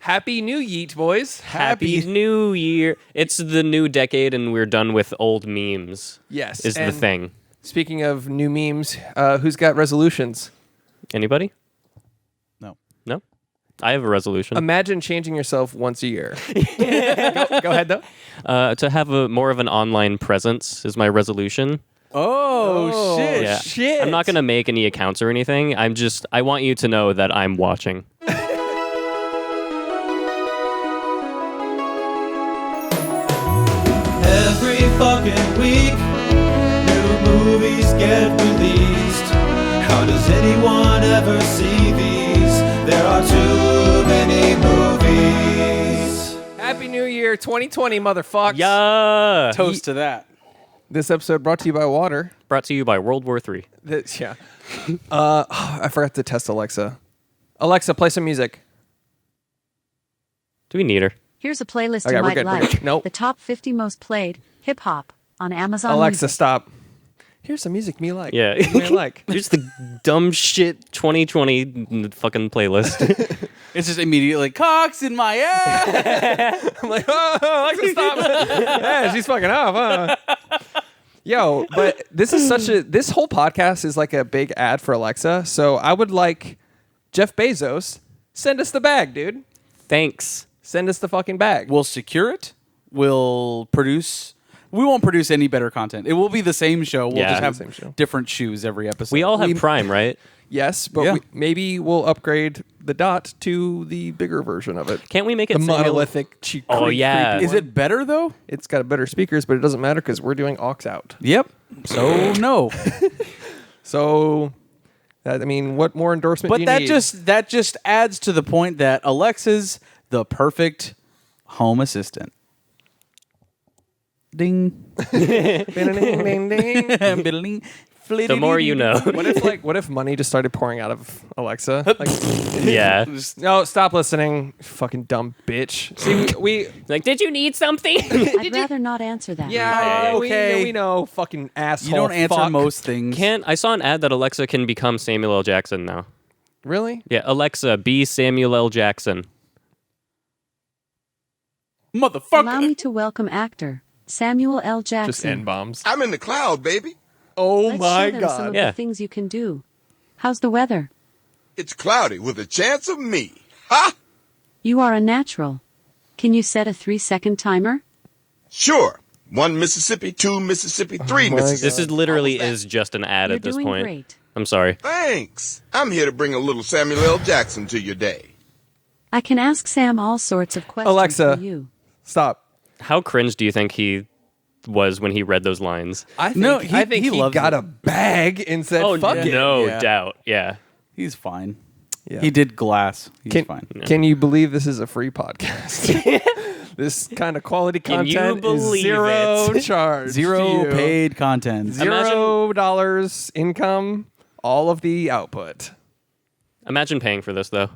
Happy New Yeet, boys. Happy New Year. It's the new decade and we're done with old memes. Yes. Is the thing. Speaking of new memes, who's got resolutions? Anybody? No. No? I have a resolution. Imagine changing yourself once a year. Go ahead, though. To have more of an online presence is my resolution. Oh, shit. Yeah. Shit. I'm not going to make any accounts or anything. I want you to know that I'm watching. Every fucking week, new movies get released. How does anyone ever see these? There are too many movies. Happy New Year 2020, motherfuckers. Yeah. Toast to that. This episode brought to you by water. Brought to you by World War III. Yeah. I forgot to test Alexa. Alexa, play some music. Do we need her? Here's a playlist Okay, you we're might good, we're like. good. Nope. The top 50 most played hip-hop on Amazon Alexa, Music. stop. Here's some music me like. Yeah. Me like. Here's the dumb shit 2020 fucking playlist. It's just immediately cocks in my ass. I'm like, oh, Alexa, stop. Yeah, she's fucking off, huh? Yo, but this whole podcast is like a big ad for Alexa. So I would like Jeff Bezos, send us the bag, dude. Thanks. Send us the fucking bag. We'll secure it. We'll produce. We won't produce any better content. It will be the same show. We'll Yeah. just have The same show. different shoes every episode. We all have Prime, right? Yes, but Yeah. maybe we'll upgrade the Dot to the bigger version of it. Can't we make it The Samuel- monolithic cheap. Oh, yeah. Is it better though? It's got better speakers, but it doesn't matter because we're doing aux out. Yep. So no. So, I mean, what more endorsement do But you that need? just adds to the point that Alexa's the perfect home assistant. Ding. Ding, ding, ding. The more you know. What if money just started pouring out of Alexa? Like, Yeah. no, stop listening, fucking dumb bitch. See, we Like, did you need something? I'd rather not answer that. yeah, Okay. we know, fucking asshole. You don't answer fuck. most things. I saw an ad that Alexa can become Samuel L. Jackson now. Really? Yeah, Alexa, be Samuel L. Jackson. Allow Motherfucker. me to welcome actor Samuel L. Just Jackson. N bombs. I'm in the cloud, baby. Oh Let's my show them some god. of Yeah. the things you can do. How's the weather? It's cloudy with a chance of me. Ha! You are a natural. Can you set a 3-second timer? Sure. 1 Mississippi, 2 Mississippi, 3 Mississippi. This is literally is just an ad You're at this doing point. great. I'm sorry. Thanks. I'm here to bring a little Samuel L. Jackson to your day. I can ask Sam all sorts of questions Alexa. for you. Stop. How cringe do you think he was when he read those lines? I think, No, I think he he loves got it. a bag and said, "Fuck it." no Yeah. doubt. Yeah. He's fine. Yeah. He did Glass. He's fine. Can you believe this is a free podcast? This kind of quality Can you content is believe zero it? charge. Zero to you. paid content. $0 income, all of the output. Imagine paying for this, though.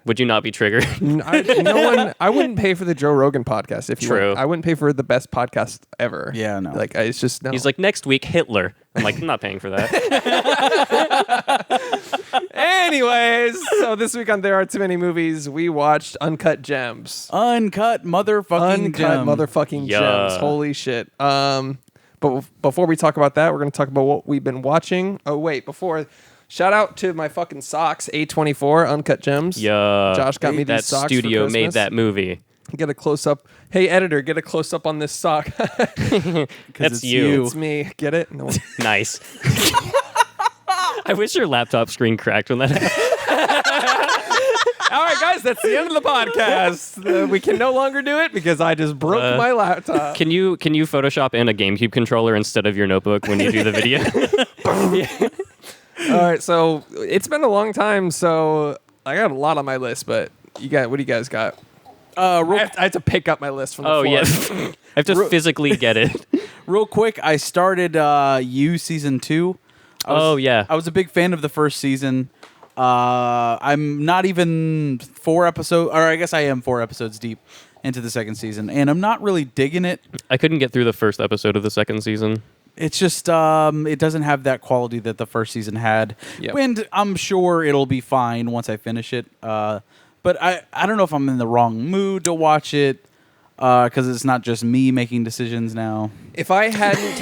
Would you not be triggered? I wouldn't pay for the Joe Rogan podcast if you True. went. I wouldn't pay for the best podcast ever. Yeah, no. Like it's just no. He's like, next week, Hitler. I'm like, I'm not paying for that. Anyways, so this week on There Are Too Many Movies, we watched Uncut Gems. Uncut motherfucking gem. Motherfucking Yeah. gems. Holy shit. But before we talk about that, we're going to talk about what we've been watching. Oh, wait, shout out to my fucking socks, A24, Uncut Gems. Yeah. Josh got me that these socks studio for made Christmas. that movie. Get a close up. Hey, editor, get a close up on this sock. That's it's you. It's me. Get it? No. Nice. I wish your laptop screen cracked when that happened. All right, guys, that's the end of the podcast. We can no longer do it because I just broke my laptop. Can you Photoshop in a GameCube controller instead of your notebook when you do the video? All right, so it's been a long time, so I got a lot on my list, but what do you guys got? I have to pick up my list from the Oh, floor. yes. I have to physically get it. Real quick, I started You Season 2. Yeah. I was a big fan of the first season. I'm not even 4 episodes, or I guess I am 4 episodes deep into the second season, and I'm not really digging it. I couldn't get through the first episode of the second season. It's just it doesn't have that quality that the first season had. Yep. And I'm sure it'll be fine once I finish it. But I don't know if I'm in the wrong mood to watch it because it's not just me making decisions now. If I hadn't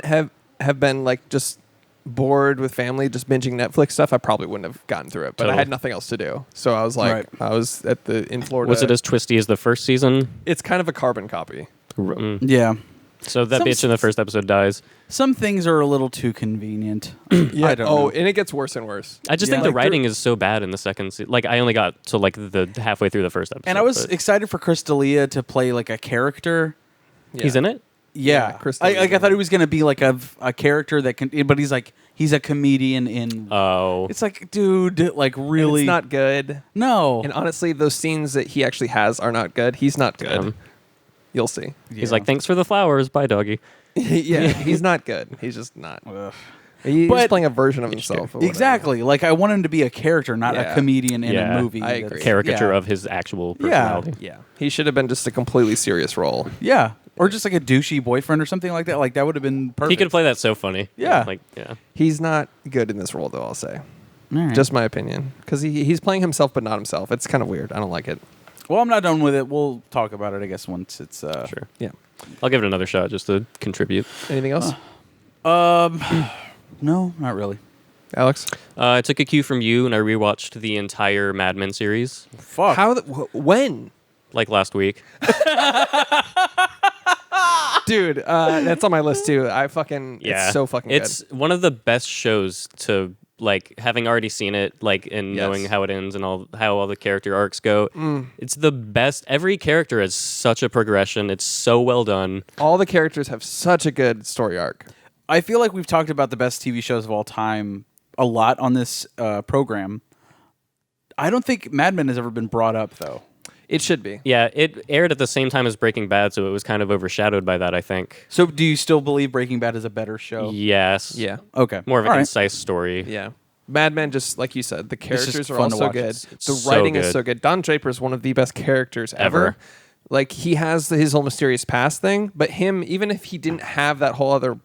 have been like just bored with family, just binging Netflix stuff, I probably wouldn't have gotten through it. But I Totally. had nothing else to do, so I was like, Right. I was in Florida. Was it as twisty as the first season? It's kind of a carbon copy. Yeah. So that Some bitch in the first episode dies. Some things are a little too convenient. Yeah. I don't know. And it gets worse and worse. I just Yeah. think the Like, writing is so bad in the second season. Like I only got to like the halfway through the first episode. And I was but excited for Chris D'Elia to play like a character. he's in it. Yeah, Chris I D'Elia's thought in he was gonna be like a character that can, but he's a comedian in. Oh, It's like, dude, like And really it's not good. No, And honestly, those scenes that he actually has are not good. He's not good. Damn. You'll see. he's like, thanks for the flowers, bye, doggy. Yeah, he's not good. He's just not. Ugh. He's But- playing a version of himself. or whatever. Exactly. Like I want him to be a character, not Yeah. a comedian in Yeah, a movie. I that's- agree. Caricature yeah. of his actual Yeah. personality. Yeah, he should have been just a completely serious role. Yeah, or just like a douchey boyfriend or something like that. Like that would have been perfect. He could play that so funny. Yeah. Yeah. He's not good in this role, though. I'll say, All right. just my opinion, because he's playing himself but not himself. It's kind of weird. I don't like it. Well, I'm not done with it. We'll talk about it, I guess, once it's Sure. Yeah. I'll give it another shot just to contribute. Anything else, No, not really. Alex? I took a cue from you and I rewatched the entire Mad Men series Fuck. How? When? like last week. Dude, that's on my list too. Yeah. It's so fucking It's one of the best shows to like having already seen it, like and knowing Yes. how it ends and how all the character arcs go. It's the best. Every character has such a progression. It's so well done. good. All the characters have such a good story arc. I feel like we've talked about the best TV shows of all time a lot on this program. I don't think Mad Men has ever been brought up, though. It should be. Yeah, it aired at the same time as Breaking Bad, so it was kind of overshadowed by that, I think. So, do you still believe Breaking Bad is a better show? Yes. Yeah. Okay. More of a All right. concise story. Yeah. Mad Men, just like you said, the just characters are fun all to so watch. good. It's The so writing is good. so good. Don Draper is one of the best characters ever. Ever. Like, he has his whole mysterious past thing, but him, even if he didn't have that whole other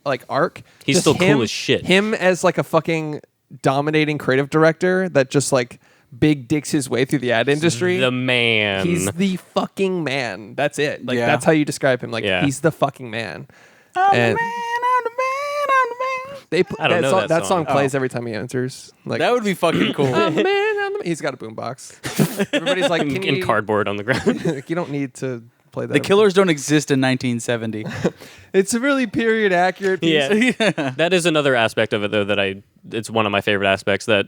like arc, He's just still cool him- as shit. Him as like a fucking dominating creative director that just like big dicks his way through the ad industry. The man. He's the fucking man. That's it. Like Yeah. that's how you describe him. Like Yeah. he's the fucking man. I'm And- the man, I'm the man, I'm the man. They I don't know that song song. plays every time he enters. Like That would be fucking cool. I'm the man, I'm the man. He's got a boombox. Everybody's like, can in you, cardboard on the ground. like, you don't need to play that. The Killers don't exist in 1970. It's a really period accurate piece. Yeah. That is another aspect of it, though, that it's one of my favorite aspects that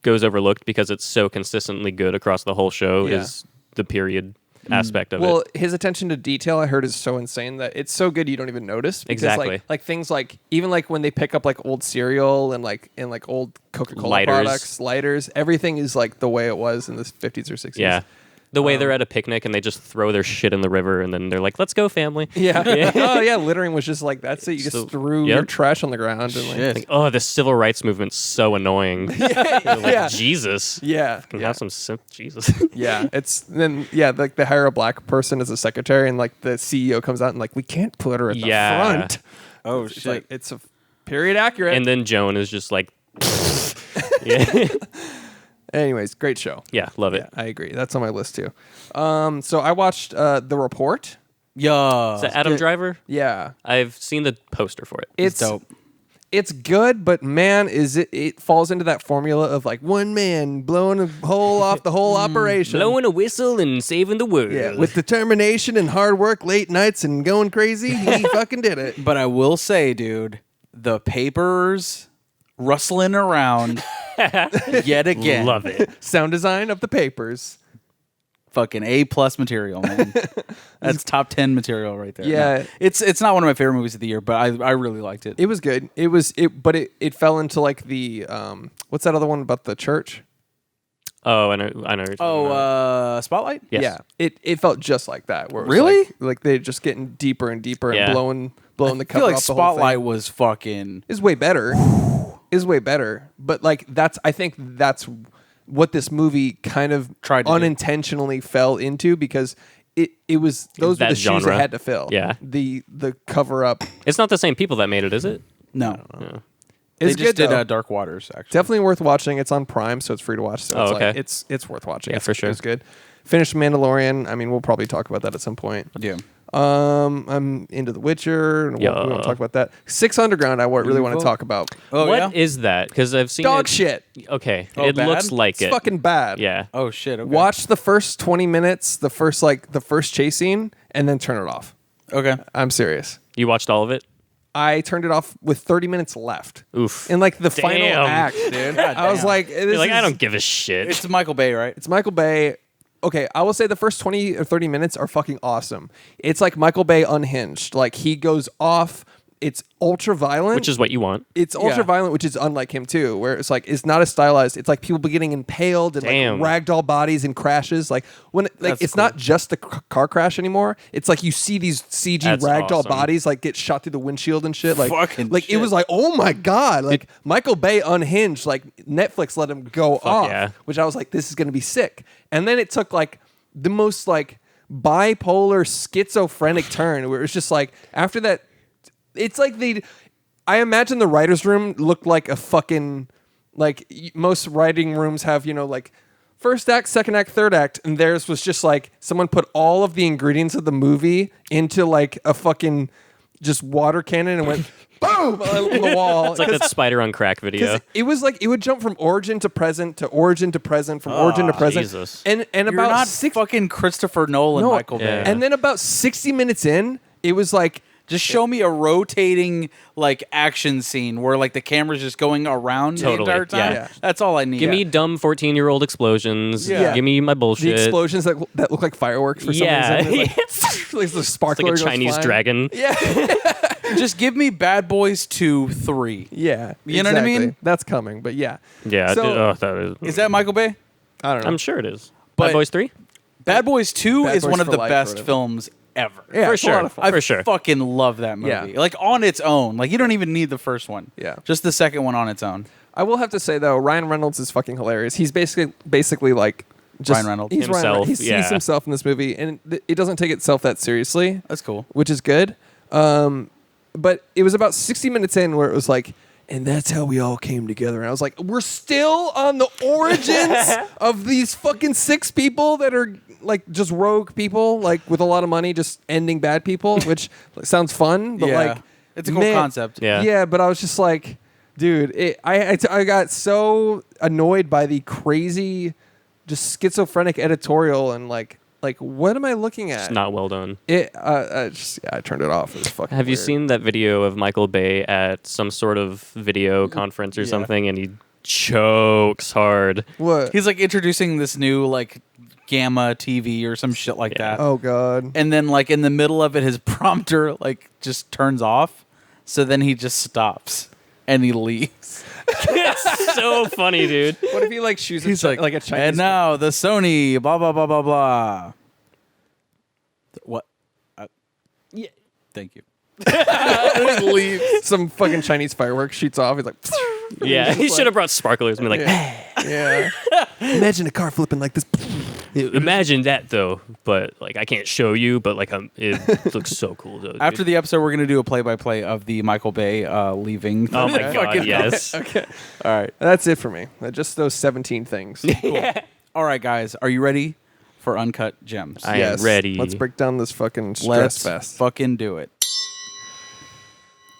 goes overlooked because it's so consistently good across the whole show Yeah. is the period aspect of Well, it. his attention to detail, I heard, is so insane that it's so good you don't even notice. Because, Exactly. Like things like even like when they pick up like old cereal and like old Coca-Cola Lighters. products, lighters, everything is like the way it was in the 50s or 60s. Yeah. The way they're at a picnic and they just throw their shit in the river and then they're like, let's go, family. Yeah. Oh yeah, littering was just like that's it. You just So- threw yep. your trash on the ground and like Shit. Like, oh, the civil rights movement's so annoying. You're like, yeah. Jesus. Yeah. Can Yeah. have some Jesus. Yeah, it's then like they hire a black person as a secretary, and like the CEO comes out and like we can't put her at the Yeah. front. Oh, It's shit. like it's a period accurate. And then Joan is just like, yeah. Anyways, great show. Yeah, love it. Yeah, I agree. That's on my list too. So I watched The Report. Yeah. Is that Adam good. Driver? Yeah, I've seen the poster for it. it's dope. It's good, but man, is it falls into that formula of like one man blowing a hole off the whole operation. Blowing a whistle and saving the world. Yeah, with determination and hard work, late nights and going crazy, he fucking did it. But I will say, dude, the papers rustling around yet again. Love it. Sound design of the papers. Fucking A+ material, man. That's top 10 material right there. Yeah. No, it's not one of my favorite movies of the year, but I really liked it. It was good. But it fell into like the what's that other one about the church? Oh, I know. What you're talking about. Spotlight? Yes. Yeah. It felt just like that. Where it was Really? like they're just getting deeper and deeper Yeah. and blowing the I cover feel like off the whole Spotlight thing. was fucking. Is way better. Is way better. But like I think that's what this movie kind of Tried to do. unintentionally fell into because it was those were That the shoes genre. it had to fill. Yeah. The cover up. It's not the same people that made it, is it? No. They It's just good, did though. Dark Waters, actually. Definitely worth watching. It's on Prime, so it's free to watch. So it's okay. like it's worth watching. Yeah, It's, for sure. It's good. Finished Mandalorian. I mean, we'll probably talk about that at some point. Yeah. I'm into The Witcher. And we won't talk about that. Six Underground. I really want to talk about. Oh, What yeah? is that? Because I've seen Dog it. shit. Okay, Oh, it bad? looks like It's it. fucking bad. Yeah. Oh, shit. Okay. Watch the first 20 minutes, the first chase scene, and then turn it off. Okay. I'm serious. You watched all of it? I turned it off with 30 minutes left. Oof. In like the final Damn. act, dude. I was damn. like, You're like, I don't give a shit. It's Michael Bay, right? It's Michael Bay. Okay, I will say the first 20 or 30 minutes are fucking awesome. It's like Michael Bay unhinged. Like he goes off. It's ultra violent. Which is what you want. It's ultra Yeah. violent, which is unlike him too, where it's like it's not as stylized. It's like people getting impaled and Damn. like ragdoll bodies and crashes. Like when That's it's cool. not just the car crash anymore. It's like you see these CG That's ragdoll awesome. bodies like get shot through the windshield and shit. Like Fucking like it shit. was like, oh my god, like Michael Bay unhinged. Like Netflix let him go off, yeah. which I was like, this is gonna be sick. And then it took like the most like bipolar schizophrenic turn where it was just like after that, it's like I imagine the writer's room looked like a fucking like most writing rooms have, like first act, second act, third act, and theirs was just like someone put all of the ingredients of the movie into like a fucking just water cannon and went boom on the wall. It's like that Spider on Crack video. 'Cause it was like it would jump from origin to present to origin to present from origin to present. Jesus. And You're about not six, fucking Christopher Nolan, No, Michael Bay. yeah. and then about 60 minutes in, it was like Just show me a rotating like action scene where like the camera's just going around Totally, the entire time. yeah. That's all I need. Give me dumb 14-year-old explosions. Yeah. Give me my the bullshit. explosions that look like fireworks for some Yeah. reason. It's like, like the It's sparkler like a goes Chinese flying. dragon. Just give me Bad Boys 2, 3. Yeah, You know what I mean? exactly. That's coming, but yeah, Yeah. So, that is, Is that Michael Bay? I don't know. I'm sure it is. But- Bad Boys 3? Bad Boys 2 Bad is Boys one of for the Life or best whatever. films ever. Yeah, For it's a lot sure. of fun. I For sure. fucking love that movie. Yeah. Like on its own. Like you don't even need the first one. Yeah. Just the second one on its own. I will have to say though, Ryan Reynolds is fucking hilarious. He's basically like just Ryan Reynolds. He's Himself, He's yeah. himself in this movie, and it doesn't take itself that seriously, That's cool. which is good. But it was about 60 minutes in where it was like, and that's how we all came together. And I was like, we're still on the origins of these fucking 6 people that are like just rogue people, like with a lot of money, just ending bad people, which sounds fun, but Yeah. like It's a cool man- concept. Yeah. Yeah, but I was just like, dude, I got so annoyed by the crazy, just schizophrenic editorial and like what am I looking at? It's not well done. I turned it off. It was fucking. Have you weird. seen that video of Michael Bay at some sort of video conference or Yeah. something, and he chokes hard? what? He's like introducing this new like Gamma TV or some shit like Yeah. that. Oh god. And then like in the middle of it his prompter like just turns off. So then he just stops and he leaves. It's so funny, dude. What if he like shoots? He's like a Chinese. and now the Sony blah blah blah blah blah. What? Yeah. Thank you. some fucking Chinese fireworks shoots off. He's like, Yeah, he should have brought sparklers and be like, yeah. Imagine a car flipping like this. imagine that though. But like, I can't show you, but like, it looks so cool though. After the episode, we're gonna do a play-by-play of the Michael Bay leaving. oh my god, Fucking- yes. Okay, All right, that's it for me. Just those 17 things. all right, guys, are you ready for Uncut Gems? I am ready. Let's break down this fucking stress Let's fest. fucking do it.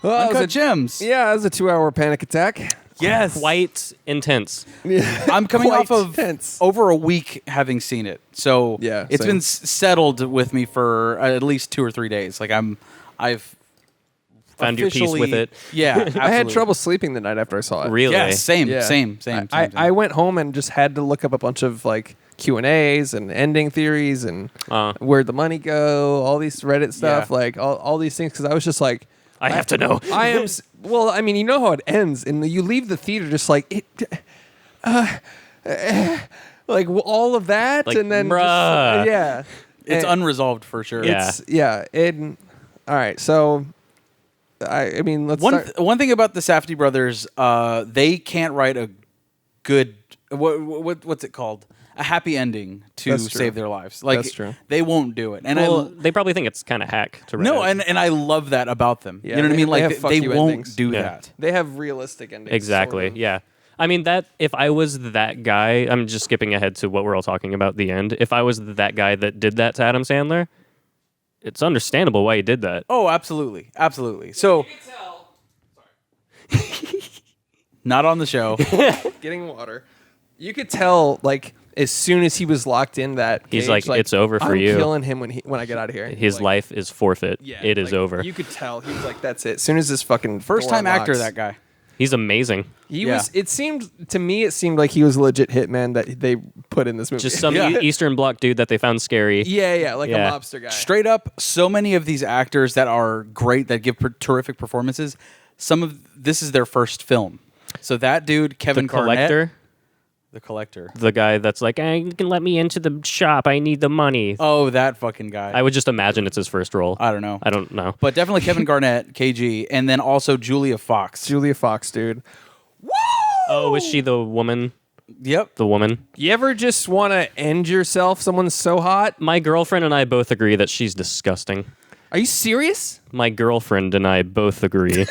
Well, that was Uncut a- Gems. Yeah, it was a 2-hour panic attack. Yes. Quite intense. I'm coming Quite off of tense. over a week having seen it, so Yeah, it's same. been settled with me for at least 2 or 3 days. Like I've Found your peace with officially- it. Yeah, I had absolutely. trouble sleeping the night after I saw it. Really? Yeah, same. I went home and just had to look up a bunch of like Q&As and ending theories and where'd the money go, all these Reddit stuff, Yeah. like all these things, because I was just like, I have to know. I am. Well, I mean, you know how it ends, and you leave the theater just like it, like all of that, Like, and then bruh. yeah, It's And unresolved for sure. Yeah. It's all right. So, I mean, let's start. One thing about the Safdie brothers, they can't write a good what's it called? a happy ending to That's true. save their lives. Like That's true. they won't do it. And Well, they probably think it's kind of hack to write no, it. and I love that about them. Yeah, you know what I they- mean? they Like have fuck they you won't endings. do Yeah. that. They have realistic endings. Exactly. sort of. Yeah. I mean that if I was that guy, I'm just skipping ahead to what we're all talking about the end. If I was that guy that did that to Adam Sandler, it's understandable why he did that. Oh, absolutely, absolutely. So not on the show. Getting water. You could tell, like, as soon as he was locked in that He's cage, like, "It's over for I'm you." killing him when I get out of here. His Like, life is forfeit. Yeah, It is like, over. You could tell he was like, "That's it." As soon as this fucking First door time actor, locks, that guy. He's amazing. He Yeah. was. It seemed to me, it seemed like he was a legit hitman that they put in this movie. Just some Yeah. Eastern Bloc dude that they found scary. yeah, like Yeah. a mobster guy. Straight up, so many of these actors that are great, that give terrific performances. This is their first film. So that dude, Kevin The collector, Garnett, the collector. the guy that's like, you can let me into the shop. I need the money. Oh, that fucking guy. I would just imagine it's his first role. I don't know. I don't know. But definitely Kevin Garnett, KG, and then also Julia Fox. Julia Fox, dude. Oh, is she the woman? Yep. The woman? You ever just want to end yourself? Someone's so hot. My girlfriend and I both agree that she's disgusting. Are you serious? My girlfriend and I both agree.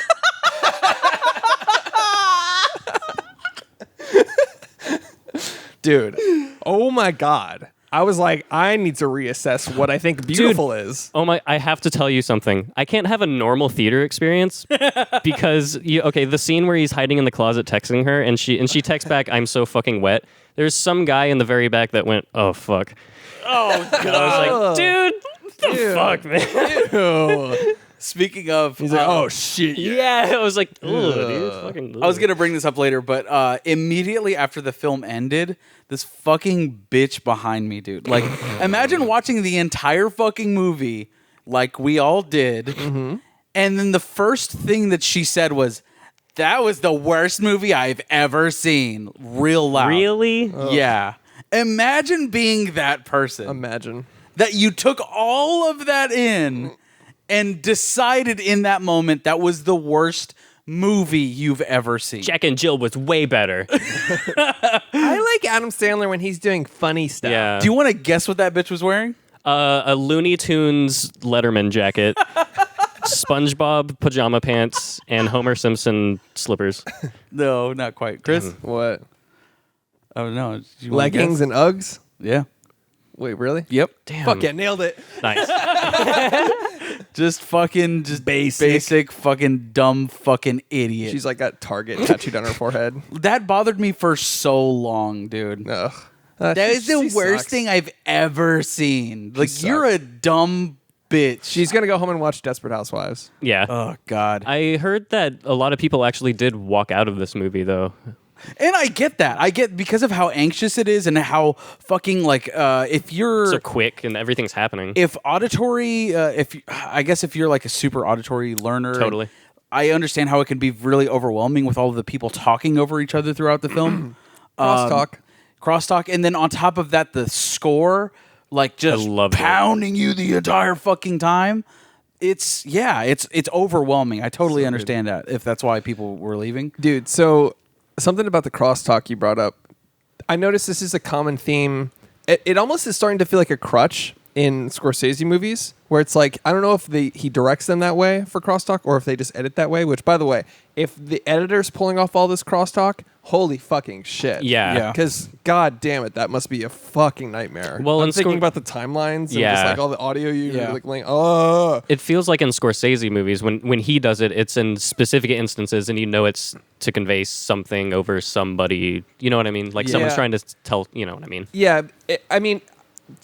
Dude. Oh my God. I was like, I need to reassess what I think beautiful is. Oh my! I have to tell you something. I can't have a normal theater experience because the scene where he's hiding in the closet texting her and she texts back, "I'm so fucking wet." There's some guy in the very back that went, "Oh fuck." Oh, God. I was like, dude, what the fuck, man? Ew. Speaking of, He's like, oh shit. Yeah, I was like, ugh, dude, fucking. I was going to bring this up later, but immediately after the film ended, this fucking bitch behind me, dude. Like, imagine watching the entire fucking movie like we all did, and then the first thing that she said was, "That was the worst movie I've ever seen." Real loud. Really? Yeah. Imagine being that person. Imagine. That you took all of that in and decided in that moment that was the worst movie you've ever seen. Jack and Jill was way better. I like Adam Sandler when he's doing funny stuff. Yeah. Do you want to guess what that bitch was wearing? A Looney Tunes Letterman jacket, SpongeBob pajama pants, and Homer Simpson slippers. No, not quite. Chris? What? Oh, no. Do you wanna Leggings guess? and Uggs? Yeah. Wait, really? Yep. Damn. Fuck yeah, nailed it. Nice. Just basic fucking dumb fucking idiot. She's like got Target tattooed on her forehead. That bothered me for so long, dude. Ugh. That is the She worst sucks. thing I've ever seen. Like, sucks. you're a dumb bitch. She's gonna go home and watch Desperate Housewives. Yeah. Oh, God. I heard that a lot of people actually did walk out of this movie, though. And I get that. I get because of how anxious it is and how fucking like if you're So quick and everything's happening. if auditory I guess if you're like a super auditory learner, Totally. I understand how it can be really overwhelming with all of the people talking over each other throughout the film. Crosstalk, and then on top of that, the score, like just loved it. pounding you the entire fucking time. It's overwhelming. I totally understand that if that's why people were leaving. Dude, so something about the crosstalk you brought up. I noticed this is a common theme. It almost is starting to feel like a crutch in Scorsese movies, where it's like, I don't know if he directs them that way for crosstalk or if they just edit that way, which, by the way, if the editor's pulling off all this crosstalk, holy fucking shit. Yeah. Yeah. Because, god damn it, that must be a fucking nightmare. Well, I'm in thinking Scor- about the timelines and just Yeah. like all the audio Yeah. like It feels like in Scorsese movies, when he does it, it's in specific instances, and you know it's to convey something over somebody. You know what I mean? Like someone's Yeah. trying to tell. You know what I mean? yeah. I mean,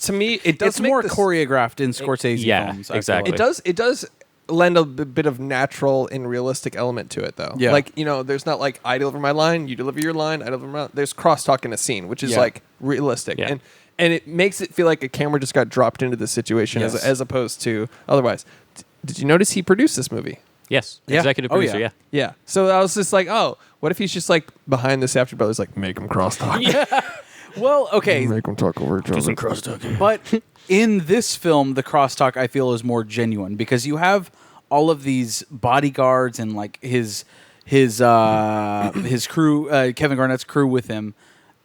to me, it does It's make more this- choreographed in Scorsese Yeah, films. I feel exactly. like. It does lend a bit of natural and realistic element to it, though. Yeah. Like, there's not like I deliver my line, you deliver your line, I deliver my line. There's crosstalk in a scene, which is Yeah. like realistic. Yeah. And it makes it feel like a camera just got dropped into the situation Yes. as opposed to otherwise. Did you notice he produced this movie? Yes. Yeah. Executive Oh, producer. yeah. Yeah. Yeah. So I was just like, oh, what if he's just like behind this after brothers, like make him crosstalk. Well, okay, Make him talk over each other. but in this film, the crosstalk I feel is more genuine because you have all of these bodyguards and like his crew, Kevin Garnett's crew with him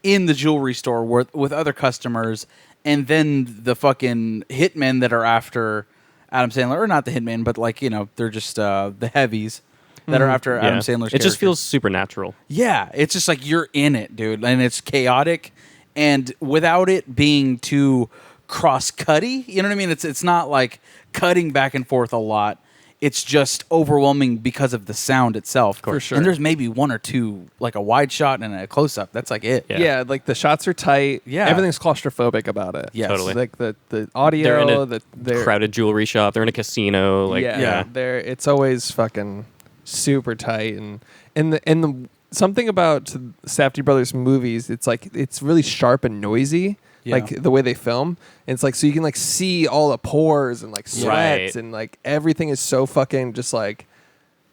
in the jewelry store with other customers, and then the fucking hitmen that are after Adam Sandler, or not the hitmen, but like, you know, they're just the heavies that are after Adam Sandler's It just character. feels supernatural. Yeah, it's just like you're in it, dude, and it's chaotic, and without it being too cross-cutty, you know what I mean? It's not like cutting back and forth a lot. It's just overwhelming because of the sound itself. For sure. And there's maybe one or two, like a wide shot and a close-up. That's like it. Yeah. Like the shots are tight. Yeah. Everything's claustrophobic about it. Yes. Totally. Like the They're in audio, a crowded jewelry shop. They're in a casino. Like, yeah. They're it's always fucking super tight, and the something about Safdie Brothers movies, it's like it's really sharp and noisy. Yeah. Like the way they film, and it's like so you can like see all the pores and like sweats Right. and like everything is so fucking just like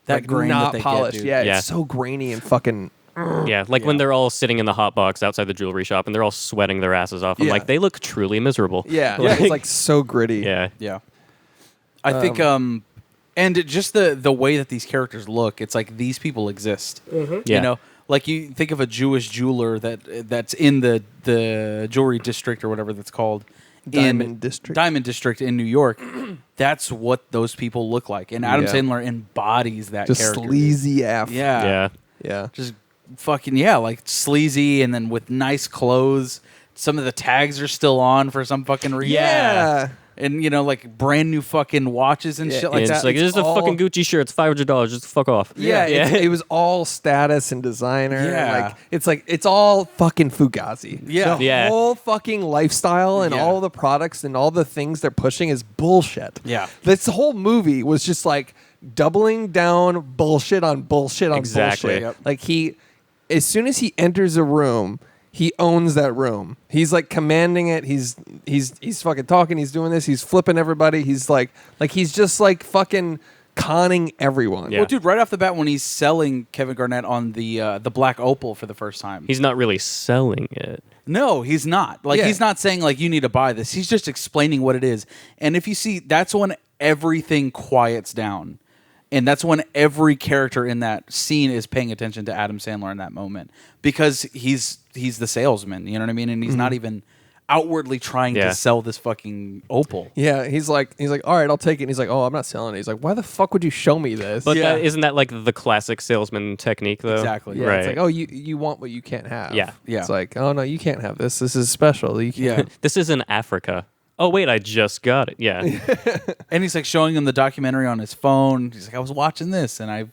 That grain not that they get, polished. dude. Yeah, Yeah. it's so grainy and fucking. Yeah, like when they're all sitting in the hot box outside the jewelry shop and they're all sweating their asses off. I'm Yeah. like, they look truly miserable. Yeah, Like, it's like so gritty. yeah. Yeah. I think and just the way that these characters look, it's like these people exist. Yeah. You know, like you think of a Jewish jeweler that's in the jewelry district or whatever that's called. Diamond District. Diamond District in New York. That's what those people look like. And Adam Yeah. Sandler embodies that Just character. sleazy af. Yeah. Yeah. yeah. Just fucking, yeah, like sleazy and then with nice clothes. Some of the tags are still on for some fucking reason. Yeah. And, you know, like brand new fucking watches and Yeah, shit like It's that. like, this is a all- fucking Gucci shirt. It's $500. Just fuck off. Yeah, Yeah. It was all status and designer. and, Yeah. it's all fucking Fugazi. Yeah. The Yeah. whole fucking lifestyle and Yeah. all the products and all the things they're pushing is bullshit. Yeah. This whole movie was just like doubling down bullshit on bullshit on Exactly. bullshit. Yep. Like as soon as he enters a room, he owns that room. He's like commanding it. He's fucking talking. He's doing this. He's flipping everybody. He's like he's just like fucking conning everyone. Yeah. Well, dude, right off the bat when he's selling Kevin Garnett on the Black Opal for the first time. He's not really selling it. No, he's not. Like Yeah. he's not saying like you need to buy this. He's just explaining what it is. And if you see, that's when everything quiets down. And that's when every character in that scene is paying attention to Adam Sandler in that moment because he's the salesman, you know what I mean? And he's not even outwardly trying Yeah. to sell this fucking opal. Yeah, he's like, all right, I'll take it. And he's like, oh, I'm not selling it. He's like, why the fuck would you show me this? But Yeah. isn't that like the classic salesman technique, though? Exactly. yeah, Right. it's like, oh, you want what you can't have. Yeah. Yeah. It's like, oh no, you can't have this. This is special. You can't. Yeah. This is in Africa. Oh, wait, I just got it. Yeah. And he's like showing him the documentary on his phone. He's like, I was watching this and I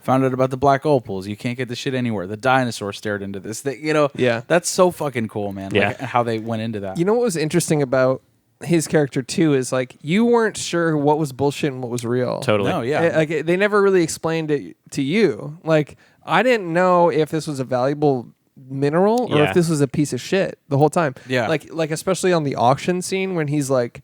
found out about the black opals. You can't get this shit anywhere. The dinosaur stared into this. You know, Yeah. that's so fucking cool, man. Yeah. Like how they went into that. You know what was interesting about his character too is like you weren't sure what was bullshit and what was real. Totally. No, yeah. Like they never really explained it to you. Like I didn't know if this was a valuable mineral or Yeah. if this was a piece of shit the whole time. Yeah. Like especially on the auction scene when he's like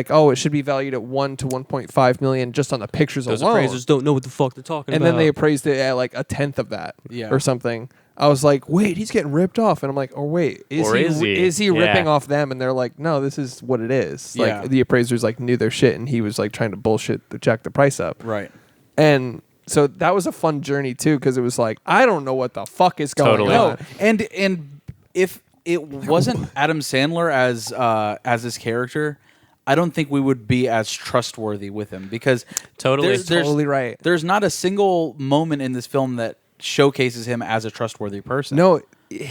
oh, it should be valued at 1 to 1.5 million just on the pictures Those alone. appraisers don't know what the fuck they're talking And about. then they appraised it at like a tenth of that, Yeah. or something. I was like, wait, he's getting ripped off, and I'm like, oh wait, Or is he? Is he Yeah. ripping off them? And they're like, no, this is what it is. Yeah. Like the appraisers like knew their shit, and he was like trying to bullshit to jack the price up. Right. And so that was a fun journey too, because it was like, I don't know what the fuck is going Totally. on. No, and if it wasn't Adam Sandler as his character, I don't think we would be as trustworthy with him because Totally. there's Totally right. There's not a single moment in this film that showcases him as a trustworthy person. No,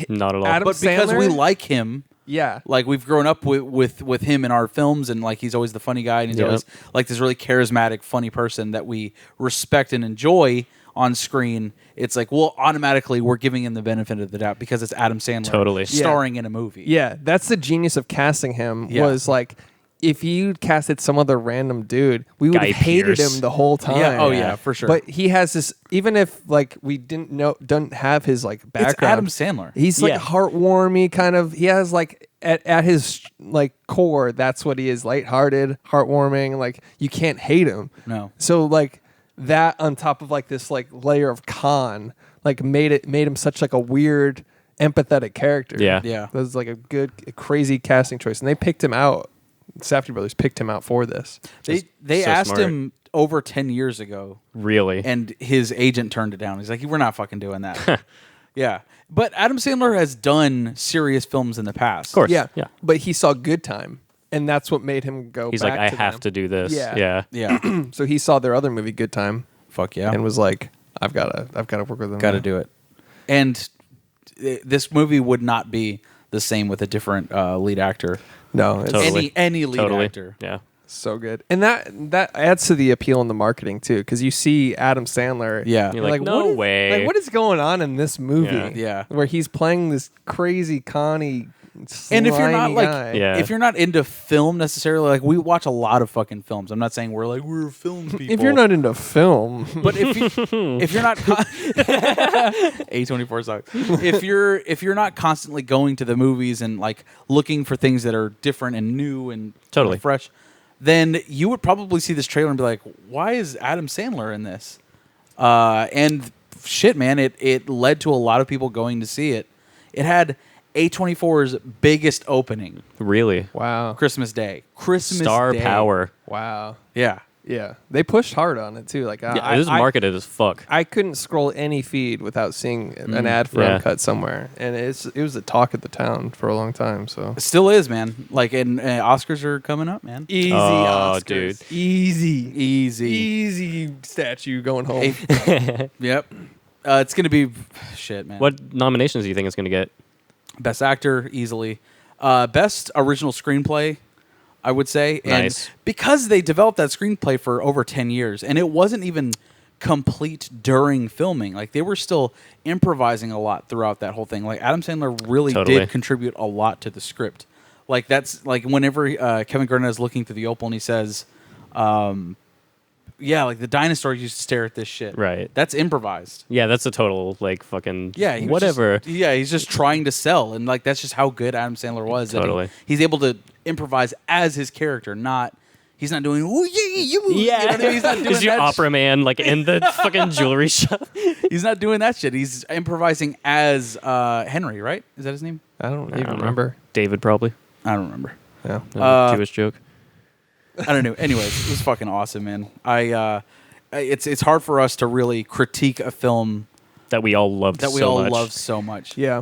Not at all. Adam but because we Sandler? like him, yeah, like we've grown up with him in our films, and like he's always the funny guy, and he's Yeah. always like this really charismatic, funny person that we respect and enjoy on screen. It's like, well, automatically we're giving him the benefit of the doubt because it's Adam Sandler Totally. starring in a movie. yeah. That's the genius of casting him. Yeah. Was like, if you casted some other random dude, we would Guy have hated Pearce. him the whole time. Yeah, oh yeah, for sure. But he has this, even if like we don't have his like it's background. Adam Sandler. He's like Yeah. heartwarming kind of. He has like at his like core, that's what he is: lighthearted, heartwarming. Like you can't hate him. No. So like that on top of like this like layer of con, like made him such like a weird, empathetic character. Yeah. Yeah. That was like a crazy casting choice, and they picked him out. Safdie Brothers picked him out for this. They so asked smart. him over 10 years ago, Really? and his agent turned it down. He's like, we're not fucking doing that. Yeah. But Adam Sandler has done serious films in the past. Of course. Yeah. Yeah. But he saw Good Time, and that's what made him go He's back like, I to have them. to do this. Yeah. Yeah. Yeah. So he saw their other movie, Good Time, Fuck yeah. and was like, I've got to work with them. Got to do it. And this movie would not be the same with a different lead actor. No, it's Totally. Any lead Totally. actor. Yeah. so good. And that adds to the appeal in the marketing, too, because you see Adam Sandler. Yeah. You're like, no what is- way. Like, what is going on in this movie? Yeah. Yeah. Where he's playing this crazy, conny, And if you're not slimy like, guy. Yeah. if you're not into film necessarily, like we watch a lot of fucking films. I'm not saying we're film people. If you're not into film, but if you're not A24 sucks. If you're not constantly going to the movies and like looking for things that are different and new and Totally. fresh, then you would probably see this trailer and be like, why is Adam Sandler in this? And shit, man, it led to a lot of people going to see it. It had A24's biggest opening, Really? wow, Christmas Day. Star Day. power. wow, Yeah. yeah, they pushed hard on it too. Like, Yeah, this is marketed as fuck. I couldn't scroll any feed without seeing an ad for Yeah. Uncut somewhere, and it was the talk of the town for a long time. So It still is, man. Like, and Oscars are coming up, man. easy, Oh, Oscars. dude. easy statue going home. Yep. It's going to be shit, man. What nominations do you think it's going to get? Best actor, easily. Best original screenplay, I would say. And Nice. because they developed that screenplay for over 10 years, and it wasn't even complete during filming. Like, they were still improvising a lot throughout that whole thing. Like, Adam Sandler really Totally. did contribute a lot to the script. Like, that's, like, whenever Kevin Garnett is looking through the opal and he says, yeah, like, the dinosaurs used to stare at this shit. Right. That's improvised. Yeah, that's a total like fucking Yeah, he was whatever. just- yeah, he's just trying to sell, and like that's just how good Adam Sandler was. that Totally. he's able to improvise as his character. He's not doing. "Ooh, yeah, you know what I mean? He's not doing Is your that. opera man like in the fucking jewelry shop? He's not doing that shit. He's improvising as Henry. Right? Is that his name? I don't I even don't know. remember. David probably. I don't remember. Yeah. Jewish joke. I don't know. Anyways, it was fucking awesome, man. It's hard for us to really critique a film That we all loved that we so all much. love so much. Yeah.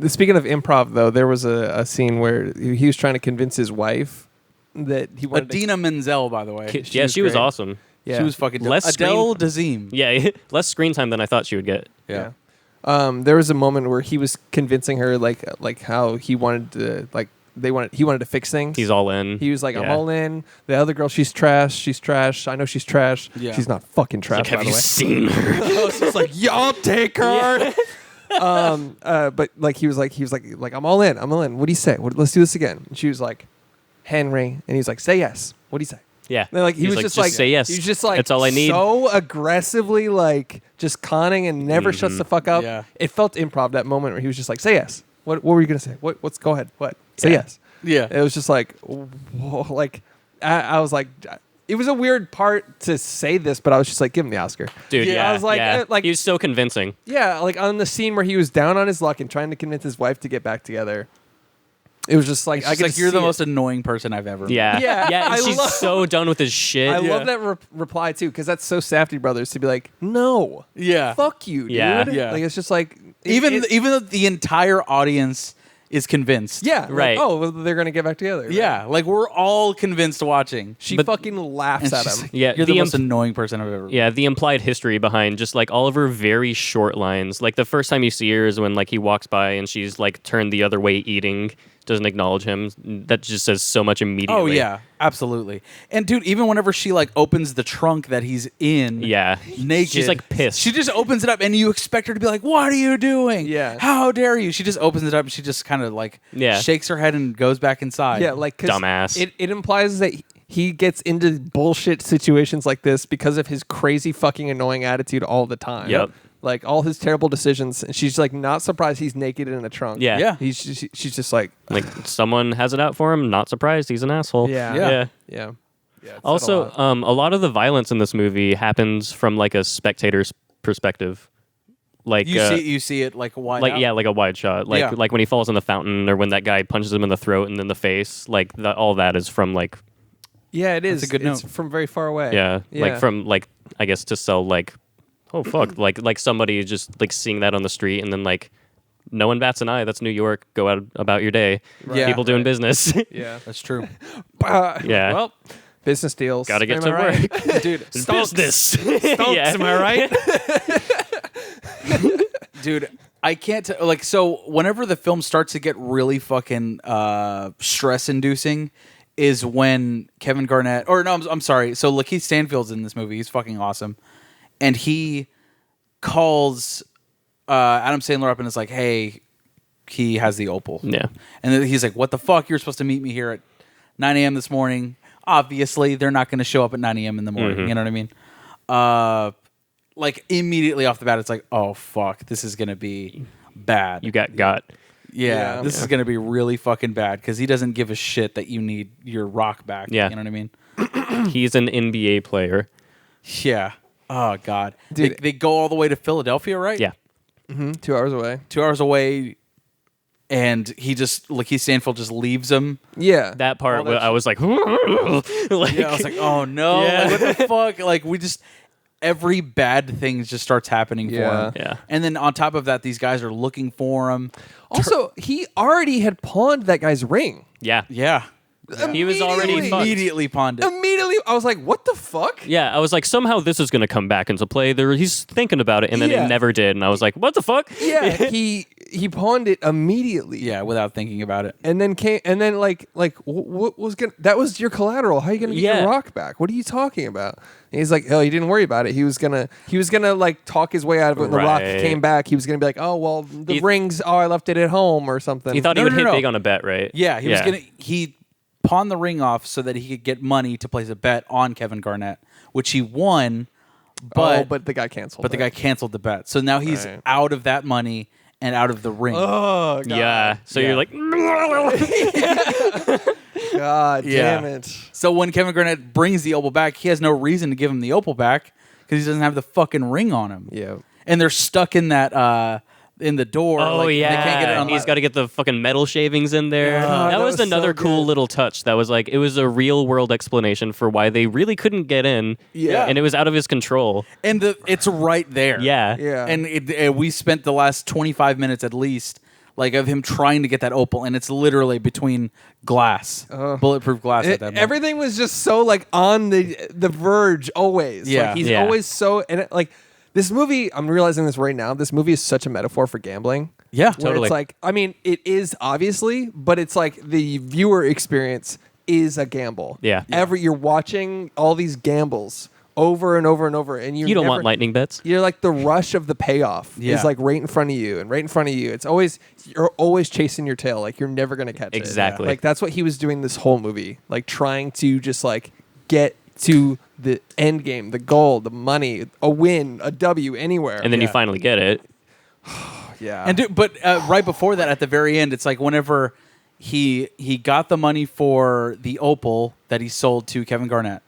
Speaking of improv, though, there was a scene where he was trying to convince his wife that he wanted to. Adina Menzel, by the way. Yeah, she was great. awesome. Yeah. She was fucking dope. Less Adele Dazeem. Yeah, less screen time than I thought she would get. Yeah. There was a moment where he was convincing her, like how he wanted to, like he wanted to fix things. He's all in. He was like, I'm Yeah. all in. The other girl, she's trash. She's trash. I know she's trash. Yeah. She's not fucking trash, Like, have by you the way. seen her? I was just like, y'all take her. But like he was like I'm all in. I'm all in. What do you say? Let's do this again. And she was like, Henry, and he's like, say yes. What do you say? Yeah. And like he He's was just like say yes. He was just like That's all I need. So aggressively like just conning and never shuts the fuck up. Yeah. It felt improv that moment where he was just like, say yes. What were you gonna say? What's go ahead. What? Say Yeah. yes. Yeah. It was just like, whoa, like I was like, it was a weird part to say this, but I was just like, give him the Oscar. Dude, Yeah, yeah. I was like, yeah. like he was so convincing. yeah, like on the scene where he was down on his luck and trying to convince his wife to get back together. It was just like It's I just could like you're the see most it. annoying person I've ever met. Yeah. Yeah, Yeah. I And she's love- so done with his shit. I Yeah. love that reply too, because that's so Safdie brothers to be like, no, Yeah. fuck you, dude. Yeah. Yeah. Like it's just like Even though the entire audience is convinced. yeah, like, Right. oh, well, they're gonna get back together. right? Yeah. Like we're all convinced watching. She But- fucking laughs And at she's him. like, Yeah, You're the the most annoying person I've ever met. Yeah, the implied history behind just like all of her very short lines. Like the first time you see her is when like he walks by and she's like turned the other way eating, doesn't acknowledge him. That just says so much immediately. Oh yeah, absolutely. And dude, even whenever she like opens the trunk that he's in, Yeah. naked, She's like pissed. She just opens it up, and you expect her to be like, "What are you doing? Yeah. How dare you?" She just opens it up, and she just kind of like Yeah. shakes her head and goes back inside. Yeah, like 'cause Dumbass. It implies that he gets into bullshit situations like this because of his crazy fucking annoying attitude all the time. Yep. Like all his terrible decisions, and she's like not surprised he's naked in a trunk. Yeah. Yeah. She's just like Like someone has it out for him, not surprised, he's an asshole. Yeah. Yeah. Yeah. yeah. Yeah, it's Also, said a lot. a lot of the violence in this movie happens from like a spectator's perspective. Like you see it like wide. like out. yeah, like a wide shot. Like Yeah. like when he falls in the fountain or when that guy punches him in the throat and then the face. Like all that is from like Yeah, it is. a good it's note. from very far away. yeah, Yeah. like from like I guess to sell like oh fuck like somebody just like seeing that on the street and then like no one bats an eye. That's New York. Go out about your day. Yeah. People doing business. Yeah. That's true. Yeah. Well, business deals. Gotta get Am to I right? work. Dude, Business. Stonks, Yeah. am I right? dude, I can't so whenever the film starts to get really fucking stress inducing is when Kevin Garnett I'm sorry. So Lakeith Stanfield's in this movie. He's fucking awesome. And he calls Adam Sandler up and is like, "Hey, he has the opal." Yeah. And then he's like, "What the fuck? You're supposed to meet me here at 9 a.m. this morning." Obviously, they're not going to show up at 9 a.m. in the morning. You know what I mean? Like immediately off the bat, it's like, "Oh fuck, this is going to be bad." You got. Yeah, this is going to be really fucking bad because he doesn't give a shit that you need your rock back. Yeah. You know what I mean? He's an NBA player. Yeah. Oh god, Dude. they go all the way to Philadelphia, right? Yeah. 2 hours away. 2 hours away, and Lakeith Stanfield just leaves him. Yeah. That part, All that I was like, like, Yeah, I was like, oh no, Yeah. like, what the fuck? Like every bad thing just starts happening for Yeah. him. Yeah. And then on top of that, these guys are looking for him. Also, he already had pawned that guy's ring. yeah. Yeah. He was already Immediately. fucked. Immediately pawned it. Immediately, I was like, "What the fuck?" Yeah, I was like, somehow this is going to come back into play. He's thinking about it, and then Yeah. it never did. And I was like, what the fuck? Yeah, he pawned it immediately. Yeah, without thinking about it. And then what was gonna? That was your collateral. How are you gonna get Yeah. your rock back? What are you talking about? And he's like, "Oh, he didn't worry about it. He was gonna like talk his way out of it." When the rock Right. came back, he was gonna be like, "Oh, well, the rings. Oh, I left it at home or something." He thought he No, would no, hit no. big on a bet, right? Yeah, he pawned the ring off so that he could get money to place a bet on Kevin Garnett, which he won, but but the guy canceled. the guy canceled the bet. So now he's Right. out of that money and out of the ring. Oh God. Yeah. So Yeah. you're like, God Yeah. damn it. So when Kevin Garnett brings the opal back, he has no reason to give him the opal back because he doesn't have the fucking ring on him. Yeah. And they're stuck in that in the door. oh like, yeah, they can't get it unlocked. he's got to get the fucking metal shavings in there. Yeah. that That was was so another cool good. little touch. That was like, it was a real world explanation for why they really couldn't get in. Yeah. and it was out of his control. And it's right there. Yeah, Yeah. And we spent the last 25 minutes at least like of him trying to get that opal, and it's literally between glass, bulletproof glass at that moment. Everything was just so like on the verge always. Yeah. Like, he's Yeah. always so like this movie. I'm realizing this right now. This movie is such a metaphor for gambling. Yeah, Where Totally. It's like, I mean, it is obviously, but it's like the viewer experience is a gamble. Yeah. You're watching all these gambles over and over and over, and you don't want lightning bets. You're like the rush of the payoff Yeah. is like right in front of you and right in front of you. You're always chasing your tail. Like you're never gonna catch it. Exactly. Like that's what he was doing this whole movie. Like trying to just like get to the end game, the goal, the money, a win, a W anywhere. And then you Yeah. finally get it. yeah. And but right before that, at the very end, it's like whenever he got the money for the opal that he sold to Kevin Garnett.